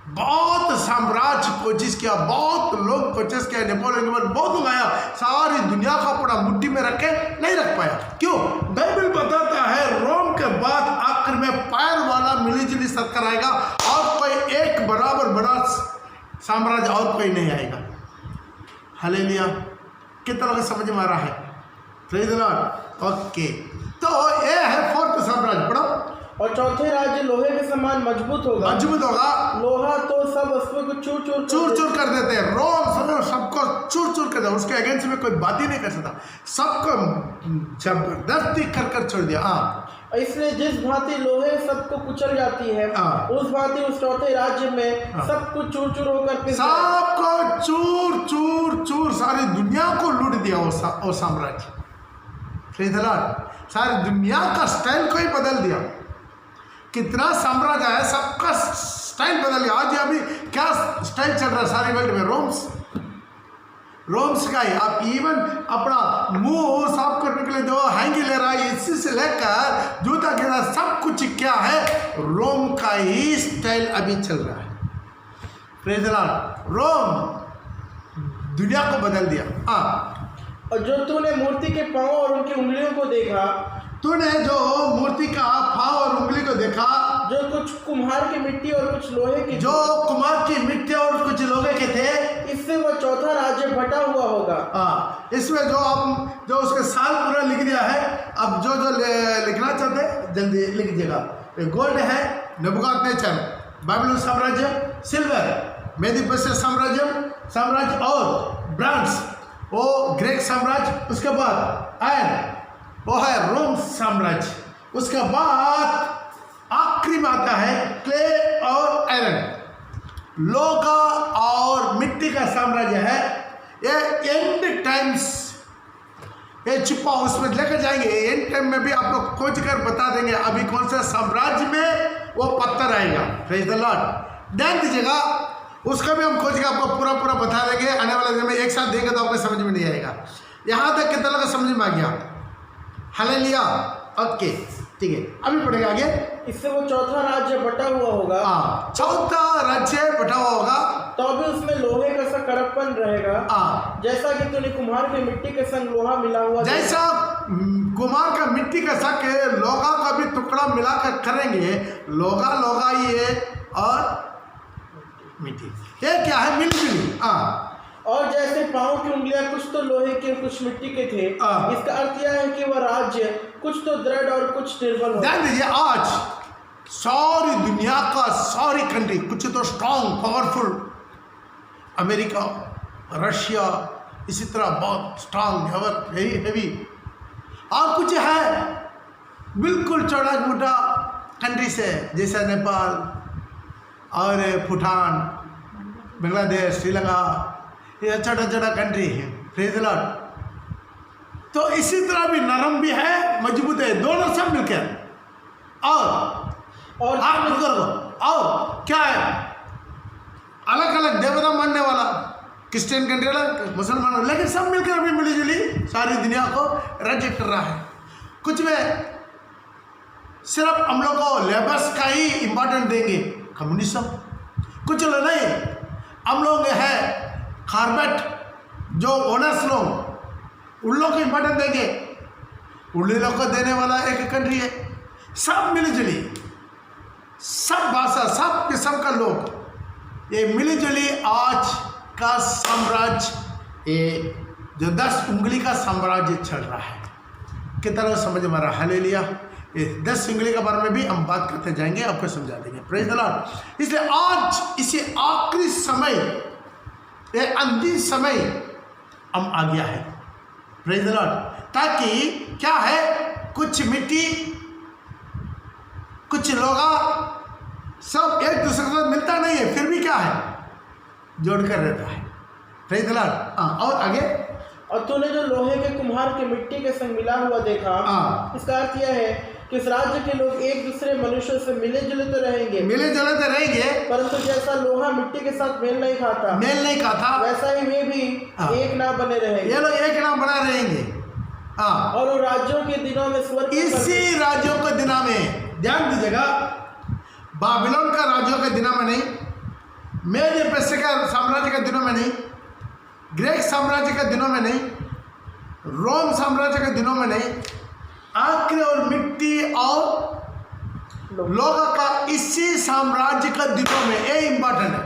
बहुत साम्राज्य कोशिश किया, बहुत लोग कोशिश किया। नेपोलियन के बाद बहुत लोग आया, सारी दुनिया को अपना मुट्ठी में रखे नहीं रख पाया। क्यों? बाइबल बताता है रोम के बाद आखिर में पैर वाला मिलीजुली सरकार आएगा और कोई एक बराबर बड़ा साम्राज्य और कोई नहीं आएगा। हालेलुया। कितना लोग समझ में आ रहा है? Praise the Lord. ओके, तो ये है फोर्थ साम्राज्य। पढ़ो। और चौथे राज्य लोहे के समान मजबूत होगा। मजबूत होगा। लोहा तो सब वस्तुओं को चूर चूर कर देते हैं। रोम सबको चूर चूर कर दिया, उसके अगेंस्ट में कोई बात ही नहीं कर सकता, सबको जबरदस्ती कर कर छोड़ दिया। हाँ, इसलिए जिस भांति लोहे सबको कुचल जाती है, उस भांति उस चौथे राज्य में सब कुछ चूर चूर होकर सबको चूर चूर चूर, सारी दुनिया को लूट दिया वो साम्राज्य। सारी दुनिया का स्टाइल को ही बदल दिया। कितना साम्राज्य है, सबका स्टाइल बदल गया। आज अभी क्या स्टाइल चल रहा है सारी वर्ल्ड में? रोम्स का ही। आप इवन अपना मुंह साफ करने के लिए जो हैंगी ले रहा है, इसी से लेकर जूता के साथ सब कुछ क्या है, रोम का ही स्टाइल अभी चल रहा है। Praise the Lord. रोम दुनिया को बदल दिया। हाँ, और जो तूने मूर्ति के पांव और उनकी उंगलियों को देखा, तूने जो मूर्ति का पांव और उंगली को देखा, जो कुछ कुम्हार की मिट्टी और कुछ लोहे की, जो कुम्हार की मिट्टी और कुछ लोहे के थे, इससे वह चौथा राज्य बटा हुआ होगा। हाँ, इसमें जो उसके साल पूरा लिख दिया है। अब जो लिखना चाहते जल्दी लिख दीजिएगा। गोल्ड है नेबुकदनेस्सर, बाबिलोन साम्राज्य, सिल्वर मेदी पर्शिया साम्राज्य और ब्रांज वो ग्रीक साम्राज्य, उसके बाद आयरन वो है रोम साम्राज्य, उसके बाद आखिरी में आता है क्ले और आयरन, लोहा और मिट्टी का साम्राज्य है। ये एंड टाइम्स, ये छुपा उसमें लेकर जाएंगे। एंड टाइम में भी आप लोग खोज कर बता देंगे अभी कौन सा साम्राज्य में वो पत्थर आएगा। Praise the Lord. ध्यान दीजिएगा, उसका भी हम खोज के आपको पूरा बता देंगे। आने वाले दिन में एक साथ देंगे तो आपको समझ में नहीं आएगा। यहाँ तक कितना लोग समझ में आ गया? हालेलुया। ओके, ठीक है, अभी पढ़ेगा आगे। इससे वो चौथा राज्य बटा हुआ होगा। हाँ, चौथा राज्य बटा हुआ होगा, तो अभी उसमें लोहे का सा कड़कपन रहेगा। हाँ, जैसा कि तूने कुम्हार के मिट्टी के संग लोहा मिला हुआ, जैसा कुम्हार का मिट्टी का साथ लोहा का भी टुकड़ा मिलाकर करेंगे। लोहा ये और मिट्टी, ये क्या है? मिली। हाँ, और जैसे पांव की उंगलियां कुछ तो लोहे के कुछ मिट्टी के थे, इसका अर्थ यह है कि वह राज्य कुछ तो दृढ़ और कुछ निर्बल हो। ध्यान दीजिए, आज सारी दुनिया का सारी कंट्री कुछ तो स्ट्रॉन्ग पावरफुल, अमेरिका, रशिया, इसी तरह बहुत स्ट्रॉन्ग हेवी, और कुछ है बिल्कुल छोटा मोटा कंट्री से, जैसे नेपाल और भूटान, बांग्लादेश, श्रीलंका, ये छोटा कंट्री है। Praise the Lord. तो इसी तरह भी नरम भी है, मजबूत है, दोनों सब मिलकर। और क्या है? अलग अलग देवता मानने वाला, क्रिश्चियन कंट्री अलग, मुसलमान, लेकिन सब मिलकर अभी मिलीजुली सारी दुनिया को राज्य कर रहा है। कुछ में सिर्फ हम लोग को लेबर्स का ही इम्पोर्टेंट देंगे, कम्युनिज्म। कुछ लोग नहीं, हम लोग है कार्बेट जो ओनर्स लोग, उन लोग को इम्पोर्टेंट देंगे। उन लोग को देने वाला एक कंट्री है। सब मिलीजुली, सब भाषा, सब किस्म का लोग, ये मिलीजुली आज का साम्राज्य, ये जो 10 उंगली का साम्राज्य चल रहा है। कितना लोग समझ में आ रहा है? हालेलुया। ये 10 उंगली के बारे में भी हम बात करते जाएंगे, आपको समझा देंगे। Praise the Lord. इसलिए आज इसी आखिरी समय, ये अंतिम समय हम आ गया है। Praise the Lord. ताकि क्या है, कुछ मिट्टी कुछ लोगा सब एक दूसरे के साथ मिलता नहीं है, फिर भी क्या है, जोड़कर रहता है। Praise the Lord. और आगे, और तूने जो लोहे के कुम्हार के मिट्टी के संग मिला हुआ देखा, इसका अर्थ यह है कि इस राज्य के लोग एक दूसरे मनुष्यों से मिले जुले तो रहेंगे, मिले जुले तो रहेंगे, परंतु जैसा लोहा मिट्टी के साथ मेल नहीं खाता, वैसा ही वे भी एक ना बने रहेंगे। ये लोग एक ना बना रहेंगे। हाँ, और उन राज्यों के दिनों में स्वर्ग इसी राज्यों के दिनों में, ध्यान दीजिएगा, बाबिलोन का राज्यों के दिनों में नहीं, मेदे पेर्शिया का साम्राज्य के दिनों में नहीं, ग्रीक साम्राज्य के दिनों में नहीं, रोम साम्राज्य के दिनों में नहीं, आखिरी और मिट्टी और लोगों का इसी साम्राज्य के दिनों में, ये इंपॉर्टेंट है।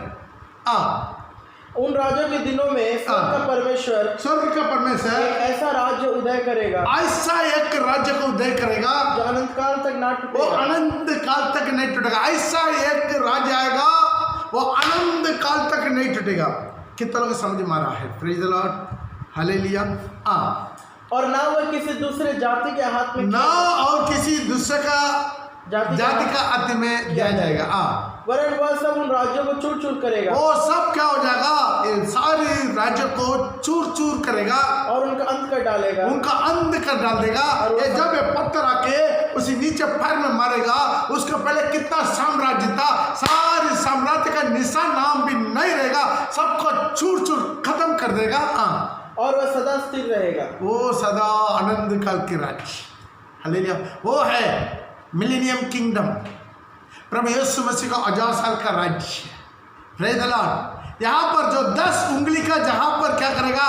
उन राज्यों के दिनों में स्वर्ग का परमेश्वर एक ऐसा राज्य उदय करेगा, ऐसा एक राज्य को उदय करेगा जो अनंत काल तक ना टूटेगा, वो अनंत काल तक नहीं टूटेगा। ऐसा एक राज्य आएगा, वो अनंत काल तक नहीं टूटेगा। कितना लोग समझ में आ रहा है? Praise the Lord, hallelujah. और ना वह किसी दूसरे जाति के हाथ में, ना और किसी दूसरे का जाति का हाथ में दिया जाएगा। वरन वह सब उन राज्यों को चूर चूर करेगा, वो सब क्या हो जाएगा? इन सारे राज्यों को चूर चूर करेगा और उनका अंत कर डालेगा, उनका अंत कर डाल देगा। ये जब ये पत्थर आके उसी नीचे पैर में मारेगा, उसके पहले कितना साम्राज्य था, सारे साम्राज्य का निशान नाम भी नहीं रहेगा, सबको चूर चूर खत्म कर देगा। और वह सदा स्थिर रहेगा, वो सदा आनंद काल के राज्य, हालेलुया। वो है मिलेनियम किंगडम, प्रभु यीशु मसीह का 1000 साल का राज्य। Praise the Lord. यहाँ पर जो 10 उंगली का जहाँ पर क्या करेगा,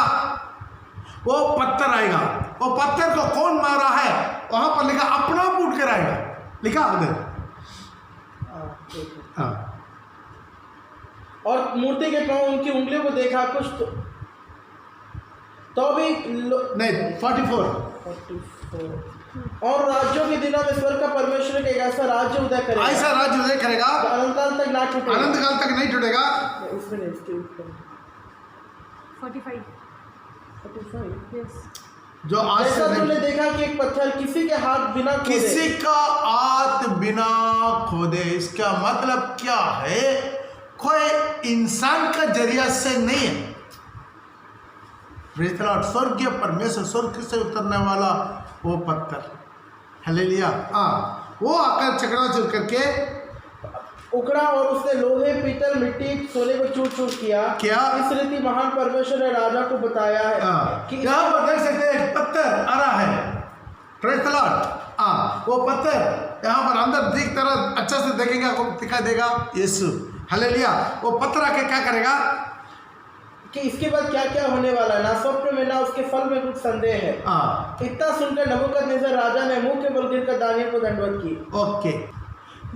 वो पत्थर आएगा, वो पत्थर को कौन मारा है वहाँ पर लिखा अपना फूट कर आएगा, लिखा उधर। और मूर्ति के पांव उनकी उंगलियों को देखा, कुछ तो भी नहीं 44। और राज्यों के दिनों में स्वर्ग का परमेश्वर एक ऐसा राज्य उदय करेगा, ऐसा राज्य उदय करेगा अनंत काल तक ना टूटेगा, अनंत काल तक नहीं टूटेगा। उसमें नहीं, इसके ऊपर 45 यस। जो आज जैसा तुमने देखा कि एक पत्थर किसी के हाथ बिना खोदे, किसी का हाथ बिना खोदे, इसका मतलब क्या है? कोई इंसान का जरिया से नहीं है। स्वर्गीय परमेश्वर, स्वर्ग से उतरने वाला वो पत्थर, हालेलुया। वो आकर चकनाचूर करके उकड़ा और उसने लोहे, पीतल, मिट्टी, सोने को चूर चूर किया। इस रीति महान परमेश्वर ने राजा को बताया है कि यहाँ पर देख सकते हैं पत्थर आ रहा है। Praise the Lord. वो पत्थर यहाँ पर अंदर दिख तरह अच्छा से देखेंगे, आपको दिखाई देगा यीशु, हालेलुया। वो पत्थर आके क्या करेगा कि इसके बाद क्या क्या होने वाला है, ना स्वप्न में ना उसके फल में कुछ संदेह है। इतना सुनकर नबूकदनेस्सर राजा ने मुंह के बल गिरकर दानियल को दंडवत की। ओके,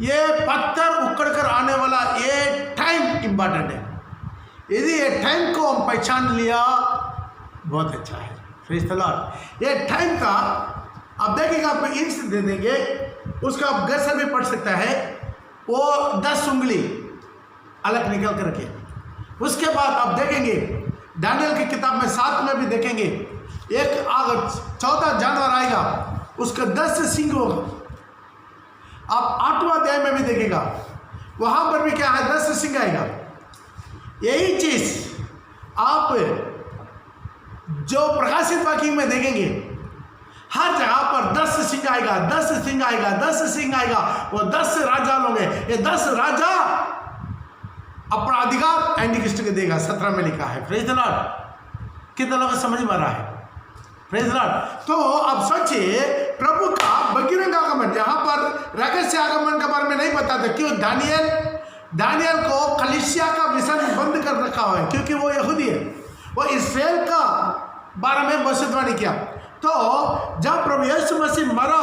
ये पत्थर उकड़ कर आने वाला ये टाइम इंपॉर्टेंट है। यदि ये टाइम को हम पहचान लिया बहुत अच्छा है। Praise the Lord. ये टाइम का आप देखिएगा, आपको इंच दे देंगे, उसका आप घर से भी पढ़ सकता है। वो 10 उंगली अलग निकल कर रखे। उसके बाद आप देखेंगे दानियल की किताब में 7 में भी देखेंगे, एक 14 जानवर आएगा, उसका 10 सिंग होगा। आप 8वां अध्याय में भी देखेगा, वहां पर भी क्या है, 10 सिंग आएगा। यही चीज आप जो प्रकाशित वाक्य में देखेंगे, हर जगह पर 10 सिंह आएगा, 10 सिंह आएगा, 10 सिंह आएगा। वो 10 राजा लोग हैं। ये 10 राजा अपना अधिकार एंटी क्रिस्ट को देगा। 17 में लिखा है। Praise the Lord. कितना लोग समझ में आ रहा है? Praise the Lord. तो अब सोचिए, प्रभु का बहिरंग आगमन, यहाँ पर रहस्य आगमन के बारे में नहीं बताते। क्यों? दानियल को कलीसिया का मिशन बंद कर रखा हुआ है, क्योंकि वो यहूदी है। वो इस्राएल का बारे में भविष्यवाणी किया। तो जब प्रभु यीशु मसीह मरा,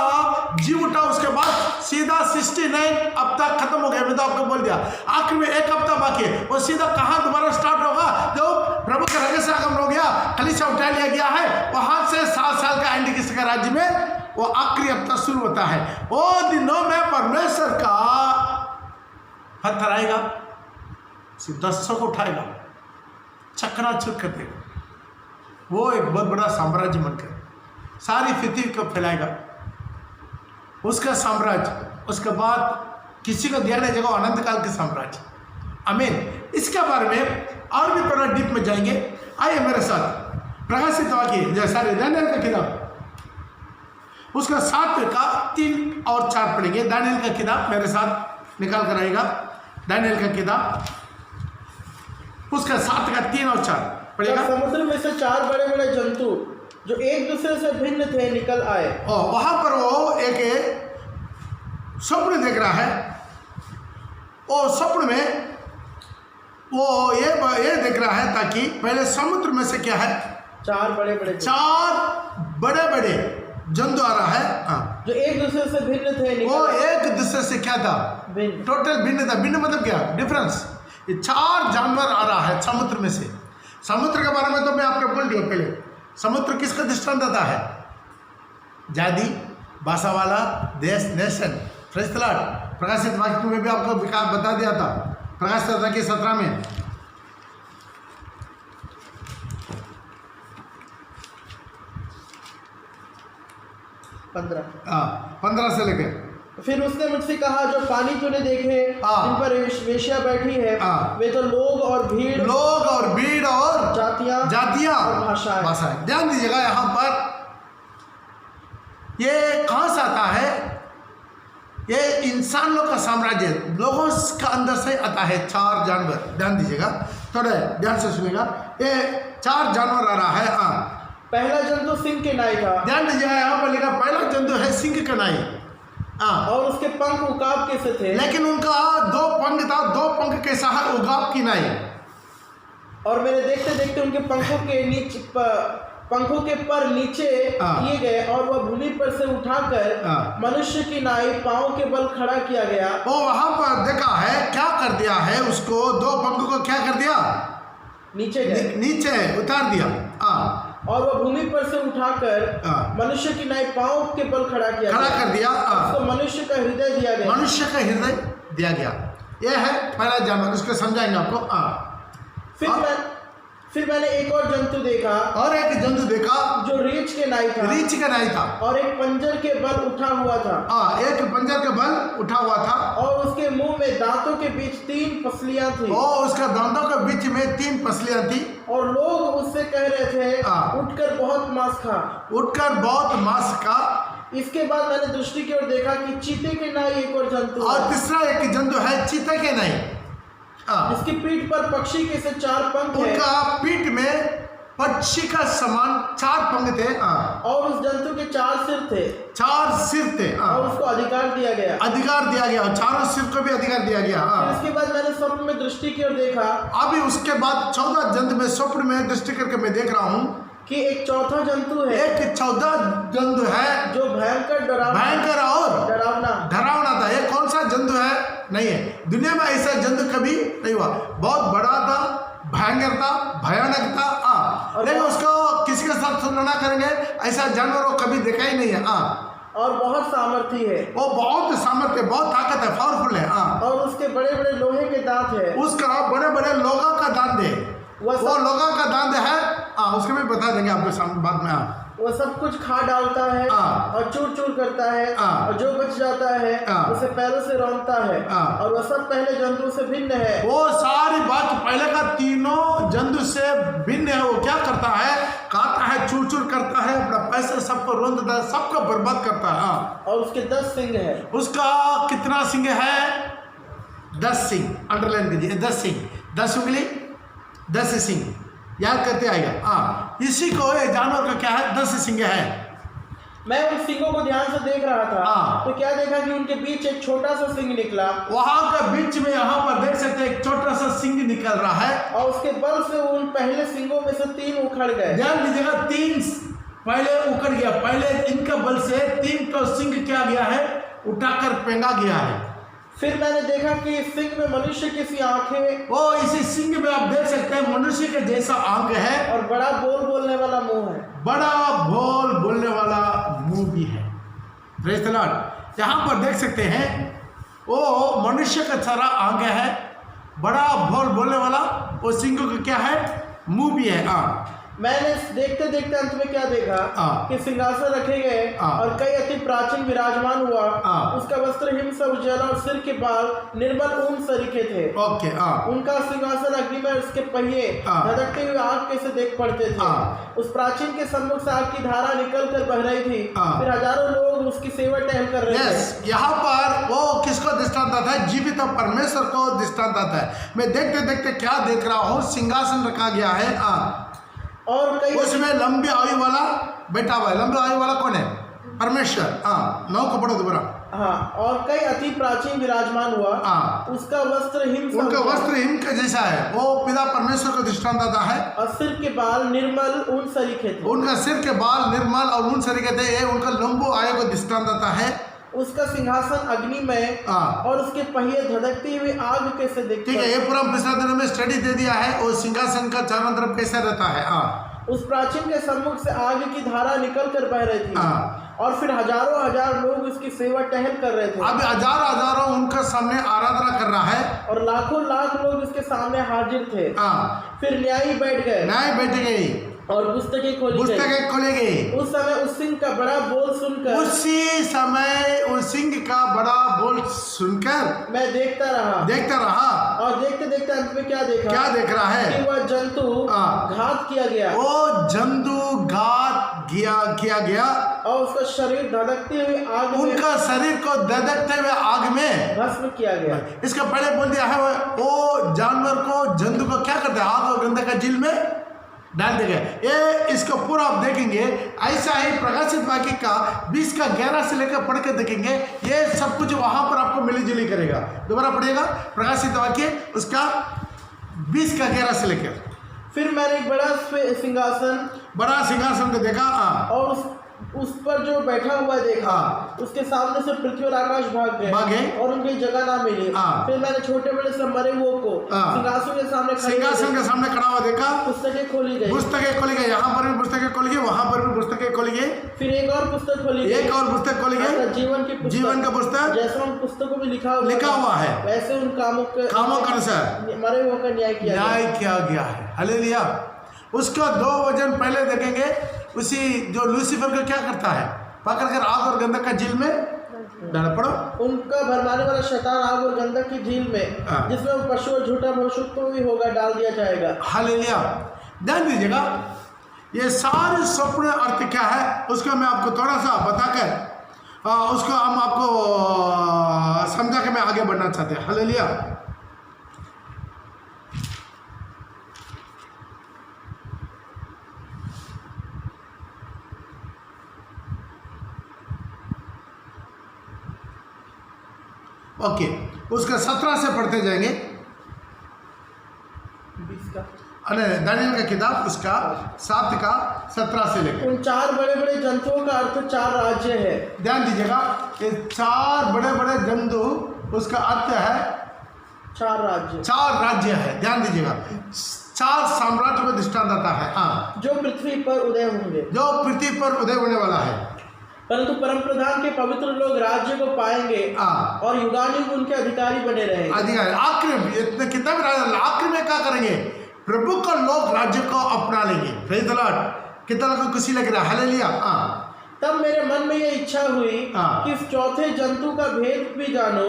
जी उठा, उसके बाद सीधा 69 हफ्ता खत्म हो गया। मैं तो आपको बोल दिया, आखिर में 1 हफ्ता बाकी है। वो सीधा कहाँ दोबारा स्टार्ट होगा? जो प्रभु का रहस्य आगमन हो गया, कलीसिया उठा लिया गया है, वहां से 7 साल का एंटी क्रिस्ट का राज्य में वो आखिरी हफ्ता शुरू होता है। वो दिनों में परमेश्वर का पत्थर आएगा, सीधा को उठाएगा, चकनाचूर कर देगा। वो एक बहुत बड़ा साम्राज्य बनकर सारी पृथ्वी को फैलाएगा। उसका साम्राज्य, उसके बाद किसी को दिया नहीं जाएगा, अनंत काल के साम्राज्य। आमीन। इसके बारे में और भी थोड़ा डीप में जाएंगे। आइए मेरे साथ प्रकाशित वाक्य, जैसा दानियल का किताब, उसका 7 का 3 और 4 पढ़ेंगे। दानियल का किताब मेरे साथ निकाल कर आएगा। दानियल का किताब उसका 7 का 3 और 4 पढ़ेगा। समुद्र में से 4 बड़े बड़े जंतु जो एक दूसरे से भिन्न थे निकल आए। और वहां पर वो एक स्वप्न देख रहा है। और स्वप्न में वो ये देख रहा है ताकि पहले समुद्र में से क्या है, 4 बड़े बड़े जंतु आ रहा है। हाँ, जो एक दूसरे से भिन्न थे वो एक दूसरे से क्या था, भिन्न। टोटल भिन्न था। भिन्न मतलब क्या, डिफरेंस। ये 4 जानवर आ रहा है समुद्र में से। समुद्र के बारे में तो मैं आपको बोल दिया पहले। समुद्र किसका दृष्टांत देता है, जाति, भाषा वाला, देश, नेशन। Praise the Lord. प्रकाशित वाक्य में भी आपको बता दिया था, प्रकाशित के 17 में। पंद्रह 15 से लेकर। फिर उसने मुझसे कहा, जो पानी तूने देखे जिन पर वेश्या बैठी है वे तो लोग और भीड़ और जातियां और भाषाएं। ध्यान दीजिएगा, यहाँ पर ये कहाँ से आता है, ये इंसान लोग का साम्राज्य, लोगों का अंदर से आता है। 4 जानवर, ध्यान दीजिएगा, थोड़े ध्यान से सुनिएगा। ये 4 जानवर आ रहा है। पहला जंतु सिंह के नाई था। ध्यान दीजिएगा, यहाँ पर लिखा पहला जंतु है सिंह का नाई। और उसके पंख उकाब के से थे, लेकिन उनका 2 पंख था, 2 पंख कैसा है, उकाब की नाई। और मेरे देखते देखते उनके पंखों के पर नीचे किए गए और वह भूमि पर से उठाकर मनुष्य की नाई पांव के बल खड़ा किया गया। वो वहां पर देखा है, क्या कर दिया है उसको, 2 पंखों को क्या कर दिया, नीचे उतार दिया। और वह भूमि पर से उठाकर मनुष्य की नाई पांव के बल खड़ा कर दिया। उसको मनुष्य का हृदय दिया गया। मनुष्य का हृदय दिया गया। यह है पहला जानवर, उसको समझाएंगे आपको। फिर मैंने एक और जंतु देखा, और एक जंतु देखा जो रीछ के नाई था, और एक पंजर के बल उठा हुआ था। एक पंजर के बल उठा हुआ था। और उसके मुंह में दांतों के बीच 3 पसलियां थी। और उसका दांतों के बीच में 3 पसलियां थी। और लोग उससे कह रहे थे, उठकर बहुत मांस खा। इसके बाद मैंने दृष्टि की ओर देखा कि चीते के नाई एक और जंतु, और तीसरा एक जंतु है चीते के नाई, जिसकी पीठ पर पक्षी के से 4 पंख थे। उनका पीठ में पक्षी का समान 4 पंख थे। और उस जंतु के 4 सिर थे। और उसको अधिकार दिया गया। और 4 सिर को भी अधिकार दिया गया। इसके बाद मैंने स्वप्न में दृष्टि की ओर देखा। अभी उसके बाद 14 जंतु में स्वप्न में दृष्टि करके मैं देख रहा हूँ कि एक चौथा जंतु है। एक 14 जंतु है जो भयंकर और डरावना था। ये कौन सा जंतु है, नहीं है दुनिया में ऐसा जंतु कभी नहीं हुआ। बहुत बड़ा था, भयंकर था, भयानक था। लेकिन उसको किसी के साथ तुलना करेंगे, ऐसा जानवर वो कभी देखा ही नहीं है। और बहुत सामर्थी है, वो बहुत सामर्थ्य, बहुत ताकत है, पावरफुल है। और उसके बड़े बड़े लोहे के दांत है। उसका बड़े बड़े लोहा का दांत है। वो लोहा का दांत है। उसके भी बता देंगे आपके सामने बाद में। वो सब कुछ खा डालता है और चूर चूर करता है। और जो बच जाता है उसे पैरों से रौंदता है। और वह सब पहले जंतु से भिन्न है। वो सारी बात पहले का तीनों जंतु से भिन्न है। वो क्या करता है, खाता है, चूर चूर करता है, अपना पैसा सबको रौंदता है, सबको बर्बाद करता है। और उसके 10 सिंग है। उसका कितना सिंह है, 10 सिंह। अंडरलाइन कीजिए, 10 सिंह, 10 उंगली, 10 सिंह, याद करते आएगा। इसी को ये जानवर का क्या है, 10 सिंह है। मैं उन सिंगों को ध्यान से देख रहा था। तो क्या देखा कि उनके बीच एक छोटा सा सिंह निकला। वहां का बीच में यहाँ पर देख सकते हैं एक छोटा सा सिंह निकल रहा है। और उसके बल से उन पहले सिंगों में से 3 उखड़ गए। ध्यान दीजिएगा, 3 पहले उखड़ गया। पहले इनका बल से 3 को सिंह क्या गया है, उठाकर फेंका गया है। फिर मैंने देखा कि इस सिंह में मनुष्य की सी आंखें। वो इसी सिंह में आप देख सकते हैं मनुष्य के जैसा आंख है। और बड़ा बोलने वाला मुंह है। बड़ा बोलने वाला मुंह भी है। Praise the Lord. यहाँ पर देख सकते हैं वो मनुष्य का सारा आंख है, बड़ा बोलने वाला। वो सिंह का क्या है, मुंह भी है। मैंने देखते देखते अंत में क्या देखा हाँ। कि सिंहासन रखे गए हाँ। और कई अति प्राचीन विराजमान हुआ। हाँ। उसका वस्त्र हिम से उजला और सिर के बाल निर्मल ऊन सरीखे थे। ओके हाँ उनका सिंहासन अग्नि में, उसके पहिए हाँ। धधकते हुए आग कैसे देख पड़ते थे। हाँ। उस प्राचीन के सम्मुख से आग की धारा निकल कर बह रही थी। हाँ। फिर हजारों लोग उसकी सेवा टहल कर रहे यस थे। यहाँ पर वो किसको दृष्टांत आता है? जीवित परमेश्वर को दृष्टांत आता है। मैं देखते देखते क्या देख रहा हूँ, सिंहासन रखा गया है और कई उसमें लंबी आयु वाला बैठा हुआ है। लंबी आयु वाला कौन है? परमेश्वर। हाँ 9 को पढ़ो दोबारा। हाँ, और कई अति प्राचीन विराजमान हुआ। हाँ। उसका वस्त्र हिम से उनका उजला वस्त्र हिम के जैसा है। वो पिता परमेश्वर को दृष्टांत आता है। और सिर के बाल निर्मल ऊन सरीखे थे। उनका सिर के बाल निर्मल और ऊन सरीखे थे। ये उनका लंबू आयु को दृष्टांत आता है। उसका सिंहासन अग्नि में हाँ। और उसके पहिए धधकती हुई आग कैसे दिखते। ठीक है, ये पूरा पिछले दिनों में स्टडी दे दिया है। और सिंहासन का चारों तरफ कैसा रहता है। हाँ उस प्राचीन के सम्मुख से आग की धारा निकल कर बह रही थी। हाँ। और फिर हजारों हजार लोग उसकी सेवा टहल कर रहे थे। अभी हजारों उनका सामने आराधना कर रहा है। और लाखों लाख लोग उसके सामने हाजिर थे। हाँ फिर न्यायी बैठ गए न्याय बैठ गई और पुस्तकें खोली गई। पुस्तकें खोली गई। उस समय उस सिंह का बड़ा बोल सुनकर उसी समय उस सिंह का बड़ा बोल सुनकर मैं देखता रहा। और देखते देखते अंत में क्या देखा? क्या देख रहा है? कि वह जंतु हाँ। घात किया गया वो जंतु घात किया गया और उसका शरीर धधकती हुई आग में उनका शरीर को धधकते हुए आग में भस्म किया गया। इसका पहले बोल दिया है वो जानवर को जंतु को क्या करते हैं? आग और गंधक का झील में डाल देंगे। ये इसको पूरा आप देखेंगे। ऐसा ही प्रकाशित वाक्य का 20 का 11 से लेकर पढ़ के देखेंगे। ये सब कुछ वहां पर आपको मिली जुली करेगा। दोबारा पढ़िएगा प्रकाशित वाक्य उसका 20 का 11 से लेकर। फिर मैंने एक बड़ा सिंहासन को देखा और उस पर जो बैठा हुआ देखा। उसके सामने से पृथ्वी और आकाश भागे और उनकी जगह ना मिली। फिर मैंने छोटे बड़े सब मरे हुए को सिंहासन के सामने खड़ा हुआ देखा। पुस्तकें खोली गई। यहाँ पर भी पुस्तकें खोली गई, वहां पर भी पुस्तकें खोली गई। फिर एक और पुस्तक खोली गई, जीवन का पुस्तक। जैसा उन पुस्तकों में लिखा हुआ है वैसे उन कामों के अनुसार मरे हुए का न्याय किया गया है। हालेलुया। उसका 2 वचन पहले देखेंगे। उसी जो लूसीफर को क्या करता है? पकड़ कर आग और गंधक का झील में डाल पड़ो। उनका भरमाने वाला शैतान आग और गंधक की झील में, जिसमें वो पशु और झूठा भविष्यवक्ता भी होगा, डाल दिया जाएगा। हालेलुया। ध्यान दीजिएगा, ये सारे स्वप्न अर्थ क्या है उसको मैं आपको थोड़ा सा बताकर उसको हम आपको समझा के मैं आगे बढ़ना चाहते हैं। हालेलुया। ओके, उसका 17 से पढ़ते जाएंगे। 20 का दानियल का किताब उसका 7 का 17 से लेकर। उन 4 बड़े बड़े जंतुओं का अर्थ 4 राज्य है। ध्यान दीजिएगा, ये 4 बड़े बड़े जंतु उसका अर्थ है 4 राज्य है। ध्यान दीजिएगा, 4 साम्राज्य को दृष्टांत आता है। हाँ, जो पृथ्वी पर उदय होने वाला है। परंतु परम प्रधान के पवित्र लोग राज्य को पाएंगे और युगानुयुग उनके अधिकारी बने रहेंगे। आखिर कितना भी आखिर में क्या करेंगे? प्रभु का लोग राज्य को अपना लेंगे। Praise the Lord. कितना को खुशी लग रहा है। हालेलुया। तब मेरे मन में यह इच्छा हुई कि इस चौथे जंतु का भेद भी जानो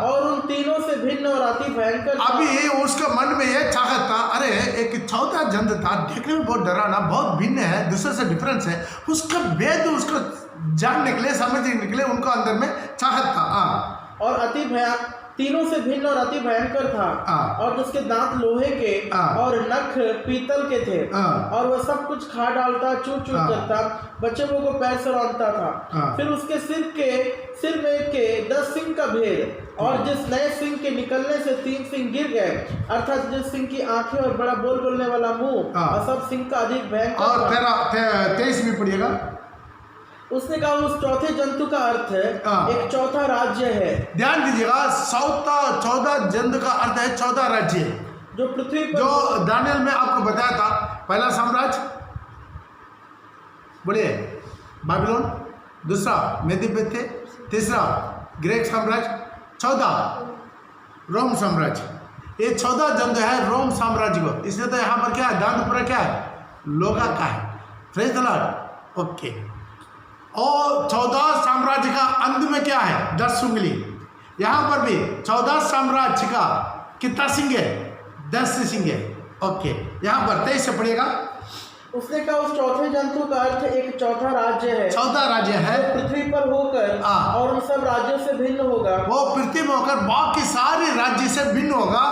और उन तीनों से भिन्न और अति भयंकर। अभी उसका मन में यह चाहत था, अरे एक चौथा जंतु था, देखने में बहुत डरावना, बहुत भिन्न है, दूसरे से डिफरेंस है, उसका भेद उसको जानने के लिए, समझने के लिए उनको अंदर में चाहत था। और अति भयंकर, तीनों से भिन्न और अति भयंकर था। और जिसके दांत लोहे के और नख पीतल के थे। और वह सब कुछ खा डालता, चूर चूर करता, बच्चे को पैर से रौंदता था। फिर उसके सिर में के 10 सिंह का भेद, और जिस नए सिंह के निकलने से 3 सिंह गिर गए, अर्थात जिस सिंह की आंखें और बड़ा बोलने वाला मुंह और सब सिंह का अधिक भयंकर। और 23 में पढ़िएगा। उसने कहा उस चौथे जंतु का अर्थ है एक चौथा राज्य है। ध्यान दीजिएगा, 14 जंतु का अर्थ है 14 राज्य, जो पृथ्वी पर, जो दानियल में आपको बताया था। पहला साम्राज्य बोलिए बाबिलोन, दूसरा मेदी-पेर्शिया, तीसरा ग्रीक साम्राज्य, 14 रोम साम्राज्य। ये 14 जंतु है रोम साम्राज्य को। इसलिए तो यहाँ पर क्या है? दांत ऊपर क्या है? लोगा का है। Praise the Lord. ओके, और 14 साम्राज्य का अंत में क्या है? 10 उंगली। यहाँ पर भी 14 साम्राज्य का कितना सिंह है? 10 सिंह है। ओके, यहाँ पर 23 से पढ़िएगा। उसने कहा उस चौथे जंतु का अर्थ एक चौथा राज्य है, चौथा राज्य है जो पृथ्वी पर होकर और उन सब राज्यों से भिन्न होगा, वो पृथ्वी में होकर बाकी सारी राज्य से भिन्न होगा,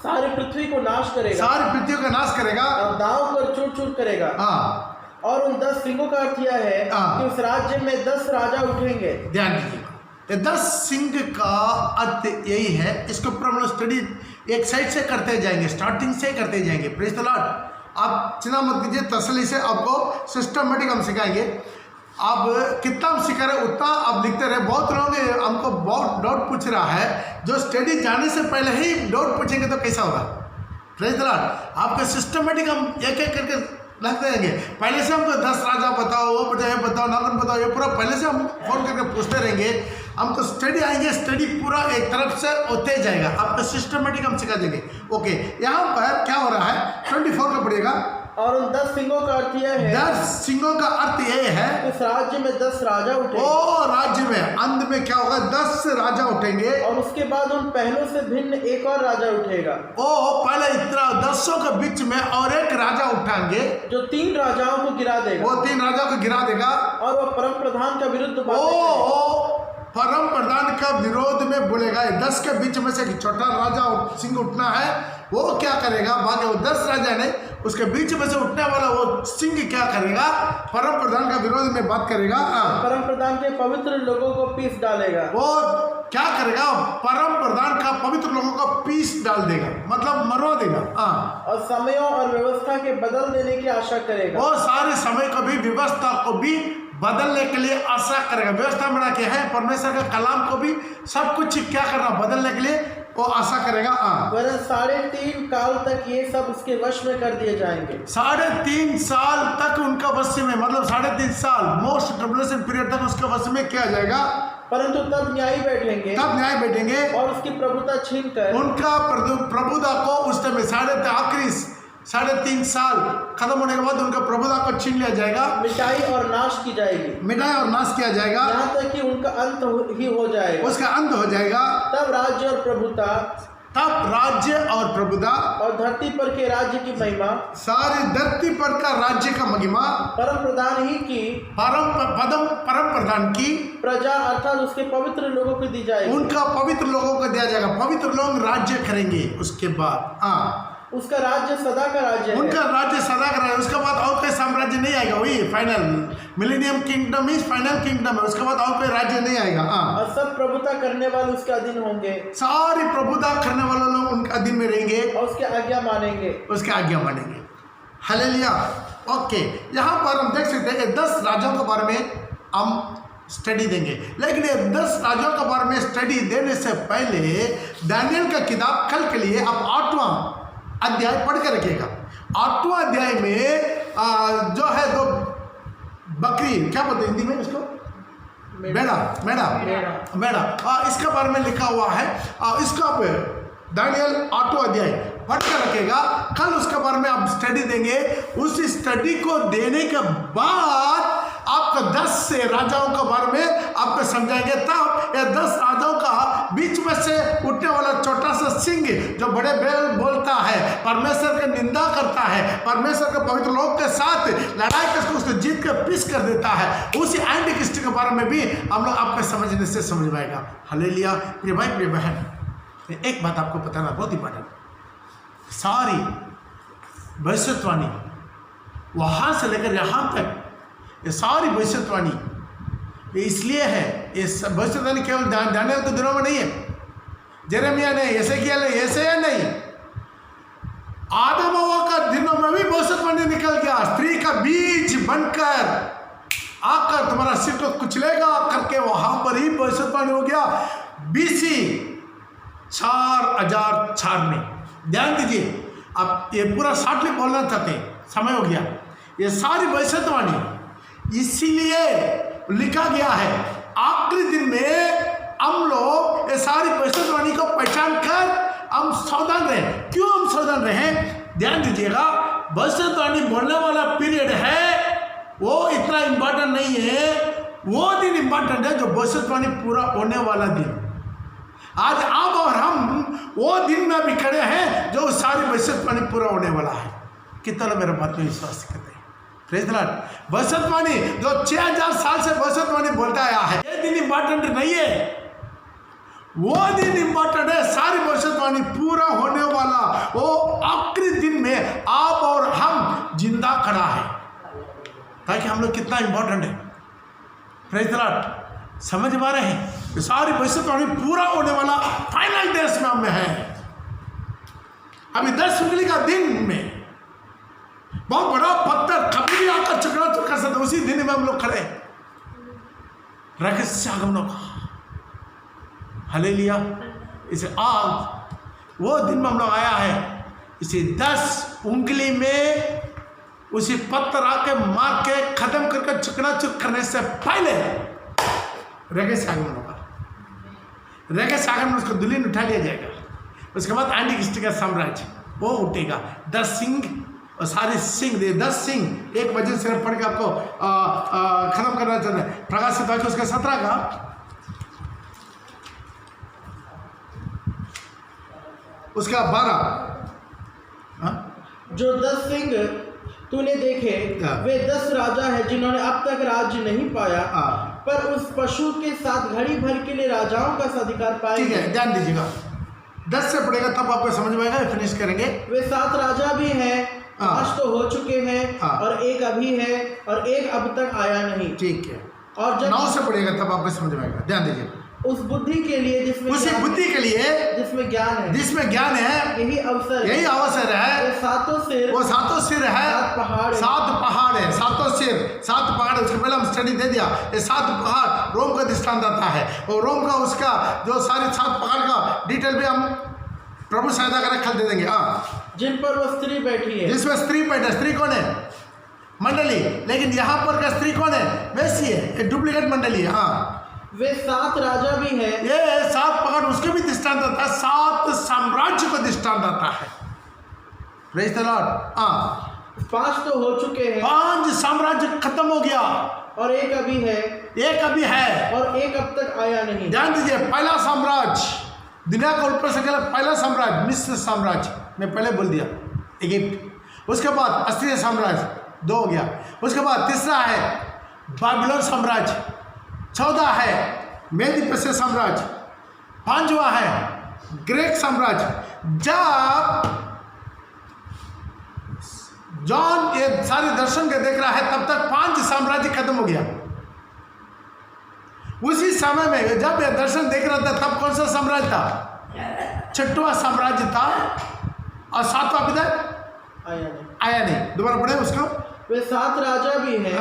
सारी पृथ्वी को नाश करेगा, सारी पृथ्वी का नाश करेगा और दांव पर चूर चूर करेगा। और उन 10 सिंहों का अर्थ यह है कि उस राज्य में 10 राजा उठेंगे। ध्यान दीजिए, 10 सिंह का अर्थ यही है। इसके ऊपर हम लोग स्टडी एक साइड से करते जाएंगे, स्टार्टिंग से करते जाएंगे। Praise the Lord. आप चिंता मत कीजिए, तसल्ली से आपको सिस्टमेटिक हम सिखाएंगे। आप कितना हम सिखा रहे उतना आप लिखते रहे। बहुत लोग हमको बहुत डाउट पूछ रहा है, जो स्टडी जाने से पहले ही डाउट पूछेंगे तो कैसा होगा? Praise the Lord. आपका सिस्टमेटिक हम एक एक करके लगते रहेंगे। पहले से हमको 10 राजा बताओ, वो बताओ, ये बताओ, नागन बताओ, ये पूरा पहले से हम फोन करके पूछते रहेंगे। हम तो स्टडी आएंगे, स्टडी पूरा एक तरफ से होते जाएगा, आपको सिस्टमेटिक हम सिखा देंगे। ओके, यहाँ पर क्या हो रहा है? 24 का पढ़िएगा। और उन 10 सिंहों का अर्थ यह है, 10 सिंहों का अर्थ यह है उस राज्य में 10 राजा उठेंगे। ओ राज्य में अंत में क्या होगा? 10 राजा उठेंगे, और उसके बाद उन पहलों से भिन्न एक और राजा उठेगा। ओ पहले इतना 10 के बीच में और एक राजा उठाएंगे, जो 3 राजाओं को गिरा देगा। वो 3 राजाओं को गिरा देगा, और वह परम प्रधान का विरुद्ध बातें करेगा। ओ परम प्रधान का विरोध में बोलेगा। 10 के बीच में से छोटा राजा सिंह उठना है, वो क्या करेगा? बाकी वो 10 राजा ने उसके बीच में से उठने वाला वो सिंह क्या करेगा? परम प्रधान का विरोध में बात करेगा। परम प्रधान के पवित्र लोगों को पीस डालेगा। वो क्या करेगा? परम प्रधान का पवित्र लोगों को पीस डाल देगा, मतलब मरवा देगा। और समयों और व्यवस्था के बदल देने की आशा करेगा। वो सारे समय को भी, व्यवस्था को भी बदलने के लिए आशा करेगा। व्यवस्था बना के है, परमेश्वर का कलाम को भी सब कुछ क्या करना? बदलने के लिए वो आशा करेगा। वरन 3.5 काल तक ये सब उसके वश में कर दिए जाएंगे। 3.5 साल तक उनका वश में, मतलब 3.5 साल मोस्ट ट्रिब्यूलेशन पीरियड तक उसका वश में किया जाएगा। परंतु तब न्यायी बैठेंगे, तब न्याय बैठेंगे और उसकी प्रभुता छीनकर उनका प्रभुता को उस समय आखिरी 3.5 साल खत्म होने के बाद उनका प्रभुता को छीन लिया जाएगा, मिटाई और नाश की जाएगी, मिटाई और नाश किया जाएगा, यहाँ तक कि उनका अंत ही हो जाएगा। उसका अंत हो जाएगा। तब राज्य और प्रभुता, तब राज्य और प्रभुता और धरती पर के राज्य की महिमा, सारी धरती पर का राज्य का महिमा परम प्रधान ही की, परम प्रधान की प्रजा अर्थात उसके पवित्र लोगों को दी जाएगी। उनका पवित्र लोगों को दिया जाएगा। पवित्र लोग राज्य करेंगे उसके बाद। उसका राज्य सदा का राज्य है। उनका राज्य सदा का राज्य। उसके बाद और कोई साम्राज्य नहीं आएगा। वही final millennium kingdom is final kingdom है। उसके बाद और कोई राज्य नहीं आएगा। और सब प्रभुता करने वाले उसके अधीन होंगे। सारी प्रभुता करने वाले लोग उनके अधीन में रहेंगे और उसके आज्ञा मानेंगे, उसके आज्ञा मानेंगे। हालेलुया। ओके, यहाँ पर हम देख सकते हैं 10 राजाओं के बारे में हम स्टडी देंगे। लेकिन ये 10 राजाओं के बारे में स्टडी देने से पहले दानियल का किताब कल के लिए आप 8वां अध्याय पढ़ के रखिएगा। 8वां अध्याय में जो है 2 बकरी, क्या बोलते हैं हिंदी में इसको? मेढ़ा। इसके बारे में लिखा हुआ है। इसका दानियल 8वां अध्याय पढ़ कर रखेगा। कल उसके बारे में आप स्टडी देंगे। उस स्टडी को देने के बाद आपको 10 से राजाओं के बारे में आपको समझाएंगे। तब ये 10 राजाओं का बीच में से उठने वाला छोटा सा सिंह जो बड़े बेल बोलता है, परमेश्वर की निंदा करता है, परमेश्वर के पवित्र लोग के साथ लड़ाई करके उसको जीत कर पीस कर देता है, उसी एंटी क्रिस्ट के बारे में भी हम लोग आपको समझने से समझ पाएगा। हालेलुया। प्रिय भाई प्रिय बहन, एक बात आपको बताना बहुत इंपॉर्टेंट, सारी भविष्यवाणी वहाँ से लेकर यहाँ तक ये सारी भविष्यवाणी ये इसलिए है, ये भविष्यवाणी केवल दानियल के दिनों में नहीं है, जेरेमिया ने ऐसे किया ऐसे है नहीं, आदम हव्वा का दिनों में भी भविष्यवाणी निकल गया। स्त्री का बीज बनकर आकर तुम्हारा सिर को कुचलेगा करके वहाँ पर ही भविष्यवाणी हो गया BC 4004 में। ध्यान दीजिए, अब ये पूरा शॉर्टली बोलना चाहते हैं, समय हो गया। ये सारी भविष्यवाणी इसीलिए लिखा गया है। आखिरी दिन में हम लोग ये सारी भविष्यवाणी को पहचान कर हम सावधान रहे। क्यों हम सावधान रहे? ध्यान दीजिएगा, भविष्यवाणी बोलने वाला पीरियड है वो इतना इंपॉर्टेंट नहीं है, वो दिन इंपॉर्टेंट है जो भविष्यवाणी पूरा होने वाला दिन। आज आप और हम वो दिन में भी खड़े हैं जो सारी भविष्यवाणी पूरा होने वाला है। कितना लोग मेरे बात में विश्वास करते हैं? Praise the Lord. भविष्यवाणी जो 6000 साल से भविष्यवाणी बोलता आया है, ये दिन इंपॉर्टेंट नहीं है, वो दिन इंपॉर्टेंट है। सारी भविष्यवाणी पूरा होने वाला वो आखिरी दिन में आप और हम जिंदा खड़ा है, ताकि हम लोग कितना इंपॉर्टेंट है। Praise the Lord. समझ पा रहे हैं? सारी भविष्यवाणी पूरा होने वाला फाइनल डेज में हम है। अभी 10 उंगली का दिन में बहुत बड़ा पत्थर कभी भी आकर चकरा चुका सकता, उसी दिन में हम लोग खड़े रहस्य आगमनों का हालेलुया। इसे आज वो दिन में हम लोग आया है, इसे 10 उंगली में उसी पत्थर आके मार के खत्म करके चुकना चुक करने से पहले रहस्य आगमन होगा। रहस्य आगमन उसको दुल्हन उठा लिया जाएगा। उसके बाद एंटी क्रिस्ट का साम्राज्य वो उठेगा। 10 सिंह और सारे सिंह दे 10 सिंह एक वजह से पढ़ के आपको खत्म करना चाहते हैं। प्रकाशित वाक्य उसका 17 का उसका 12। जो 10 सिंह तूने देखे वे 10 राजा हैं जिन्होंने अब तक राज्य नहीं पाया, पर उस पशु के साथ घड़ी भर के लिए राजाओं का अधिकार पाएंगे। ठीक है, ध्यान दीजिएगा। 10 से पढ़ेगा तब आपको समझ में आएगा। फिनिश करेंगे। वे 7 राजा भी हैं, 5 तो हो चुके हैं और एक अभी है और एक अब तक आया नहीं। ठीक है। और जब 9 से पढ़ेगा तब आपको समझ में आएगा। ध्यान दीजिए। उस बुद्धि के लिए जिसमें उसी बुद्धि के लिए जिसमें ज्ञान है, जिसमें ज्ञान है, यही अवसर है। वो सातों सिर है। 7 पहाड़ 7 पहाड़ है। 7 सिर 7 पहाड़। उसके पहले हम स्टडी दे दिया। ये 7 पहाड़ रोम का दृष्टांत आता है और रोम का उसका जो सारे 7 पहाड़ का डिटेल भी हम प्रभु सहायता कर कल दे देंगे। जिन पर वो स्त्री बैठी है, जिसमें स्त्री बैठे। स्त्री कौन है? मंडली। लेकिन यहाँ पर का स्त्री कौन है? वैसी है, एक डुप्लीकेट मंडली है। वे 7 राजा भी हैं। ये 7 पहाड़ उसके भी दृष्टांत आता है। 7 साम्राज्य को दृष्टांत आता है। Praise the Lord. 5 तो हो चुके हैं, 5 साम्राज्य खत्म हो गया और एक अभी है, और एक अब तक आया नहीं। ध्यान दीजिए। पहला साम्राज्य दुनिया का ऊपर से पहला साम्राज्य मिस्र साम्राज्य मैं पहले बोल दिया, इजिप्ट। उसके बाद अस्सीरिया साम्राज्य 2 हो गया। उसके बाद तीसरा है बाबिलोन साम्राज्य। 14 है मेदी पर्शिया साम्राज्य। 5वां है ग्रीक साम्राज्य। जब जॉन ये सारे दर्शन के देख रहा है तब तक 5 साम्राज्य खत्म हो गया। उसी समय में जब ये दर्शन देख रहा था तब कौन सा साम्राज्य था? 6वां साम्राज्य था और 7वां अभी तक आया नहीं। दोबारा पढ़े उसको। वे 7 राजा भी हैं।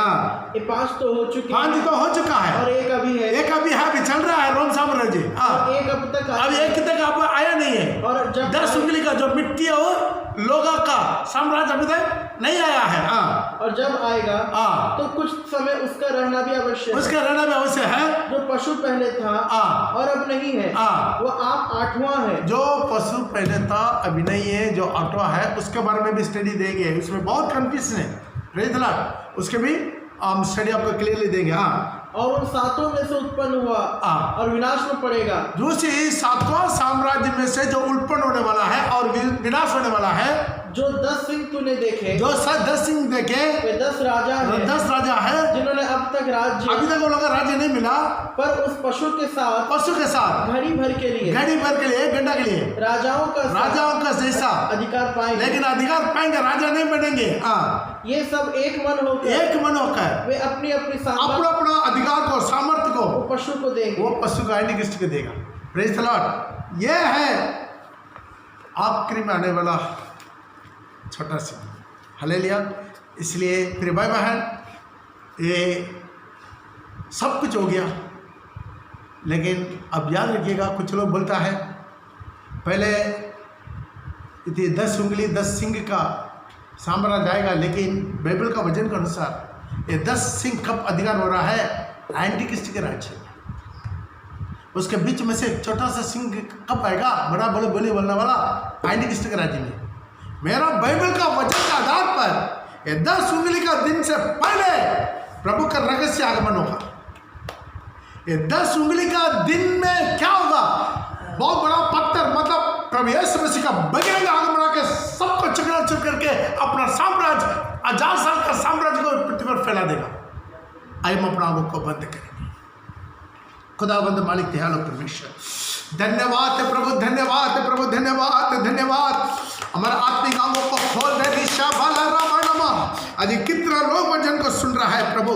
ये 5 तो हो चुके हैं। 5 तो हो चुका है और एक अभी है। अभी चल रहा है रोम साम्राज्य। और एक अब तक आया नहीं है। और जब 10 उंगली का जो मिट्टी है वो लोगा का साम्राज्य अभी तक नहीं आया है। और जब आएगा तो कुछ समय उसका रहना भी आवश्यक है। जो पशु पहले था और अब नहीं है, वो आप 8वां है। जो पशु पहले था अभी नहीं है, जो 8वां है, उसके बारे में भी स्टडी देंगे। उसमें बहुत कंफ्यूजन है। Praise the Lord. उसके भी हम स्टडी आपको क्लियरली देंगे। और उन 7 में से उत्पन्न हुआ और विनाश में पड़ेगा। दूसरी 7वां साम्राज्य में से जो उत्पन्न होने वाला है और विनाश होने वाला है। जो 10 सिंह तूने देखे, जो 10 सिंह देखे, वे 10 राजा हैं। 10 राजा है जिन्होंने अब तक अभी तक वो लोग राज्य नहीं मिला, पर उस पशु के साथ घड़ी भर के लिए, 1 घंटा के लिए राजाओं का जैसा अधिकार पाएंगे। लेकिन अधिकार पाएंगे, राजा नहीं बनेंगे। ये सब एक मन होकर वे अपनी अपना अधिकार को, सामर्थ्य को वो पशु को देंगे। वो पशु को एंटीक्रिस्ट को देगा। Praise the Lord. ये है आखिरी में आने वाला छोटा सा हालेलुया। इसलिए फिर भाई बहन ये सब कुछ हो गया, लेकिन अब याद रखिएगा कुछ लोग बोलता है पहले 10 उंगली 10 सिंह का साम्राज्य आएगा, लेकिन बाइबल का वचन के अनुसार ये 10 सिंह कब अधिकार हो रहा है? एंटीक्रिस्ट के राज्य में। उसके बीच में से छोटा सा सिंह कब आएगा? बड़ा बोले बोलने वाला एंटीक्रिस्ट के राज्य में। मेरा बाइबल का वचन के आधार पर ये 10 उंगली का दिन से पहले प्रभु का रहस्य आगमन होगा। ये 10 उंगली का दिन में क्या होगा? बहुत बड़ा पत्थर, मतलब प्रभु यीशु मसीह का बजरंग आगमन आके सबको चकनाचूर करके अपना साम्राज्य, 1000 साल का साम्राज्य को पृथ्वी पर फैला देगा। आइए हम अपना आंखों को बंद करेंगे। खुदावंद मालिक दयालु परमेश्वर, धन्यवाद है प्रभु, धन्यवाद है प्रभु, धन्यवाद धन्यवाद। हमारा आत्मिक आंखों को खोल दे। आज कितना लोग वचन को सुन रहा है प्रभु,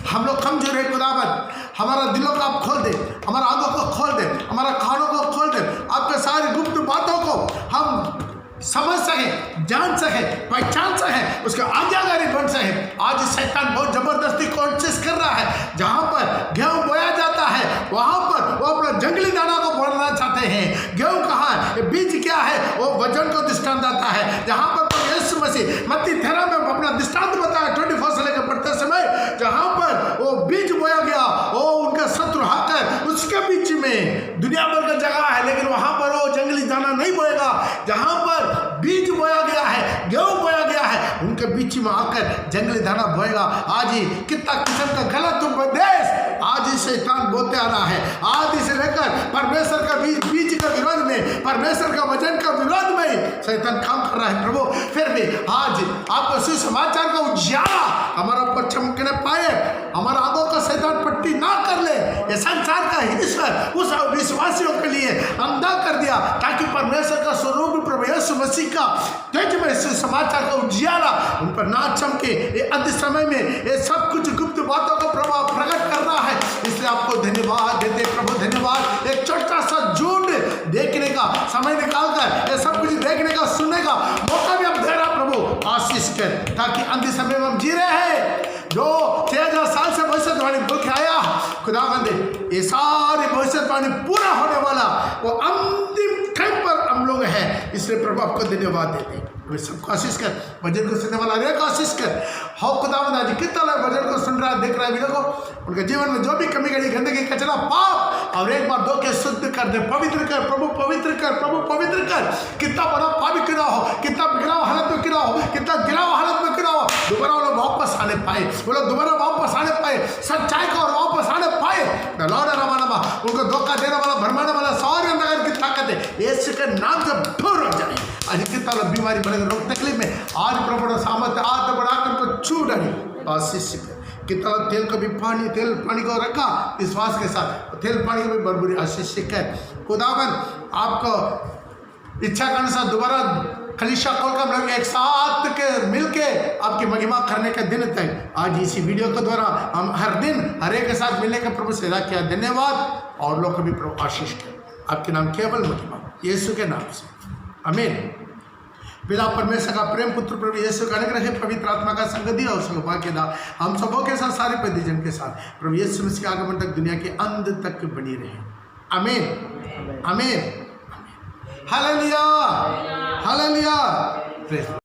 हम लोग कमजोर है खुदावंद, हमारा दिलों को आप खोल दे, हमारा आंखों को खोल दे, हमारा कानों को खोल दे, आपके सारी गुप्त बातों को हम समझ सके, जान सके, पहचान सके, उसका आज्ञाकारी बन सके। आज शैतान बहुत जबरदस्ती कोशिश कर रहा है, जहां पर गेहूं बोया जाता है वहां पर वो अपना जंगली दाना को बोना चाहते हैं। गेहूं कहाँ है, बीज क्या है, वो वचन को दृष्टांत आता है। जहां पर यीशु मसीह मत्ती 13 में अपना दृष्टांत बताया 24 से लेकर पढ़ते समय, जहां पर वो बीज बोया गया, वो उनका शत्रु आकर उसके बीच में दुनिया भर का जगह है, लेकिन वहां पर वो जंगली दाना नहीं बोएगा। जहां पर बीज बोया गया है, गेहूं बोया गया है, उनके बीच में आकर जंगली दाना बोएगा। आज ही कितना किस्म का गलत उपदेश आज ही शैतान बोलते आ रहा है। आज इसे लेकर परमेश्वर का बीज का विरोध में, परमेश्वर का वचन का विरोध में शैतान काम कर रहा है प्रभु। फिर भी आज आपको सुसमाचार का उजियारा हमारा ऊपर चमकने पाए, हमारा आंखों का शैतान पट्टी ना कर ले। ये संसार का ईश्वर उस विश्वासियों के लिए अंधा कर दिया, ताकि परमेश्वर का स्वरूप प्रभु यीशु मसीह का तेज में सुसमाचार का उजियारा उन पर ना चमके। ये अंत समय में ये सब कुछ गुप्त बातों का प्रभाव प्रकट कर रहा है। इसलिए आपको धन्यवाद देते प्रभु, धन्यवाद। एक छोटा सा झूठ देखने का समय निकालकर ये सब कुछ देखने का, सुनने का मौका भी आप दे रहा प्रभु। आशीष कर, ताकि अंत समय में हम जी रहे हैं, जो 6000 साल से भविष्यवाणी बोल के आया खुदावंद, ये सारी भविष्यवाणी पूरा होने वाला वो अंतिम टाइम पर हम लोग हैं। इसलिए प्रभु आपको धन्यवाद देते हैं। सबको आशीष कर, भजन को सुनने वाला हर एक आशीष कर। हो खुदावंद, आज कितना लोग भजन को सुन रहा है, देख रहा है वीडियो को, उनके जीवन में जो भी कमी गड़ी, गंदगी, कचरा, पाप और एक बार धो के शुद्ध कर दे। पवित्र कर प्रभु, पवित्र कर प्रभु, पवित्र कर। कितना बड़ा पापी क्यों ना हो, कितना गिराव हालत में क्यों ना हो, कितना गिराव हालत में क्यों ना हो, दोबारा वो लोग वापस आने पाए, वो लोग दोबारा वापस आने पाए, सच्चाई को और वापस आने पाए। लौड़ा रवाना उनको धोखा देने वाला, भरमाने वाला सारे नगर की ताकत है यीशु के नाम से दूर हो जाए। आज कितना लोग बीमारी बढ़ेगा, रोग तकलीफ में, आज प्रभु सामर्थ्य हाथ बढ़ाकर उनको छू डाली। आशीष कर, कितना तेल को भी तेल पानी को रखा विश्वास के साथ, तेल पानी को भी बरबरी आशीष कर। खुदावन आपको इच्छा के अनुसार दोबारा कलीसिया खोल कर हम लोग एक साथ के मिलके आपकी महिमा करने के दिन तक आज इसी वीडियो के द्वारा हम हर दिन हर एक के साथ मिलने का प्रभु से अदा किया। धन्यवाद। और लोग को भी प्रभु आशीष कर, आपके नाम केवल महिमा यीशु के नाम से, आमीन। पिता परमेश्वर का प्रेम, पुत्र प्रभु यीशु का अनुग्रह है, पवित्र आत्मा का संगति और सौभाग्य दा हम सबों के साथ, सारे परिजन के साथ प्रभु यीशु मसीह के आगमन तक, दुनिया के अंत तक बनी रहे। आमीन, आमीन, हालेलुया, हालेलुया।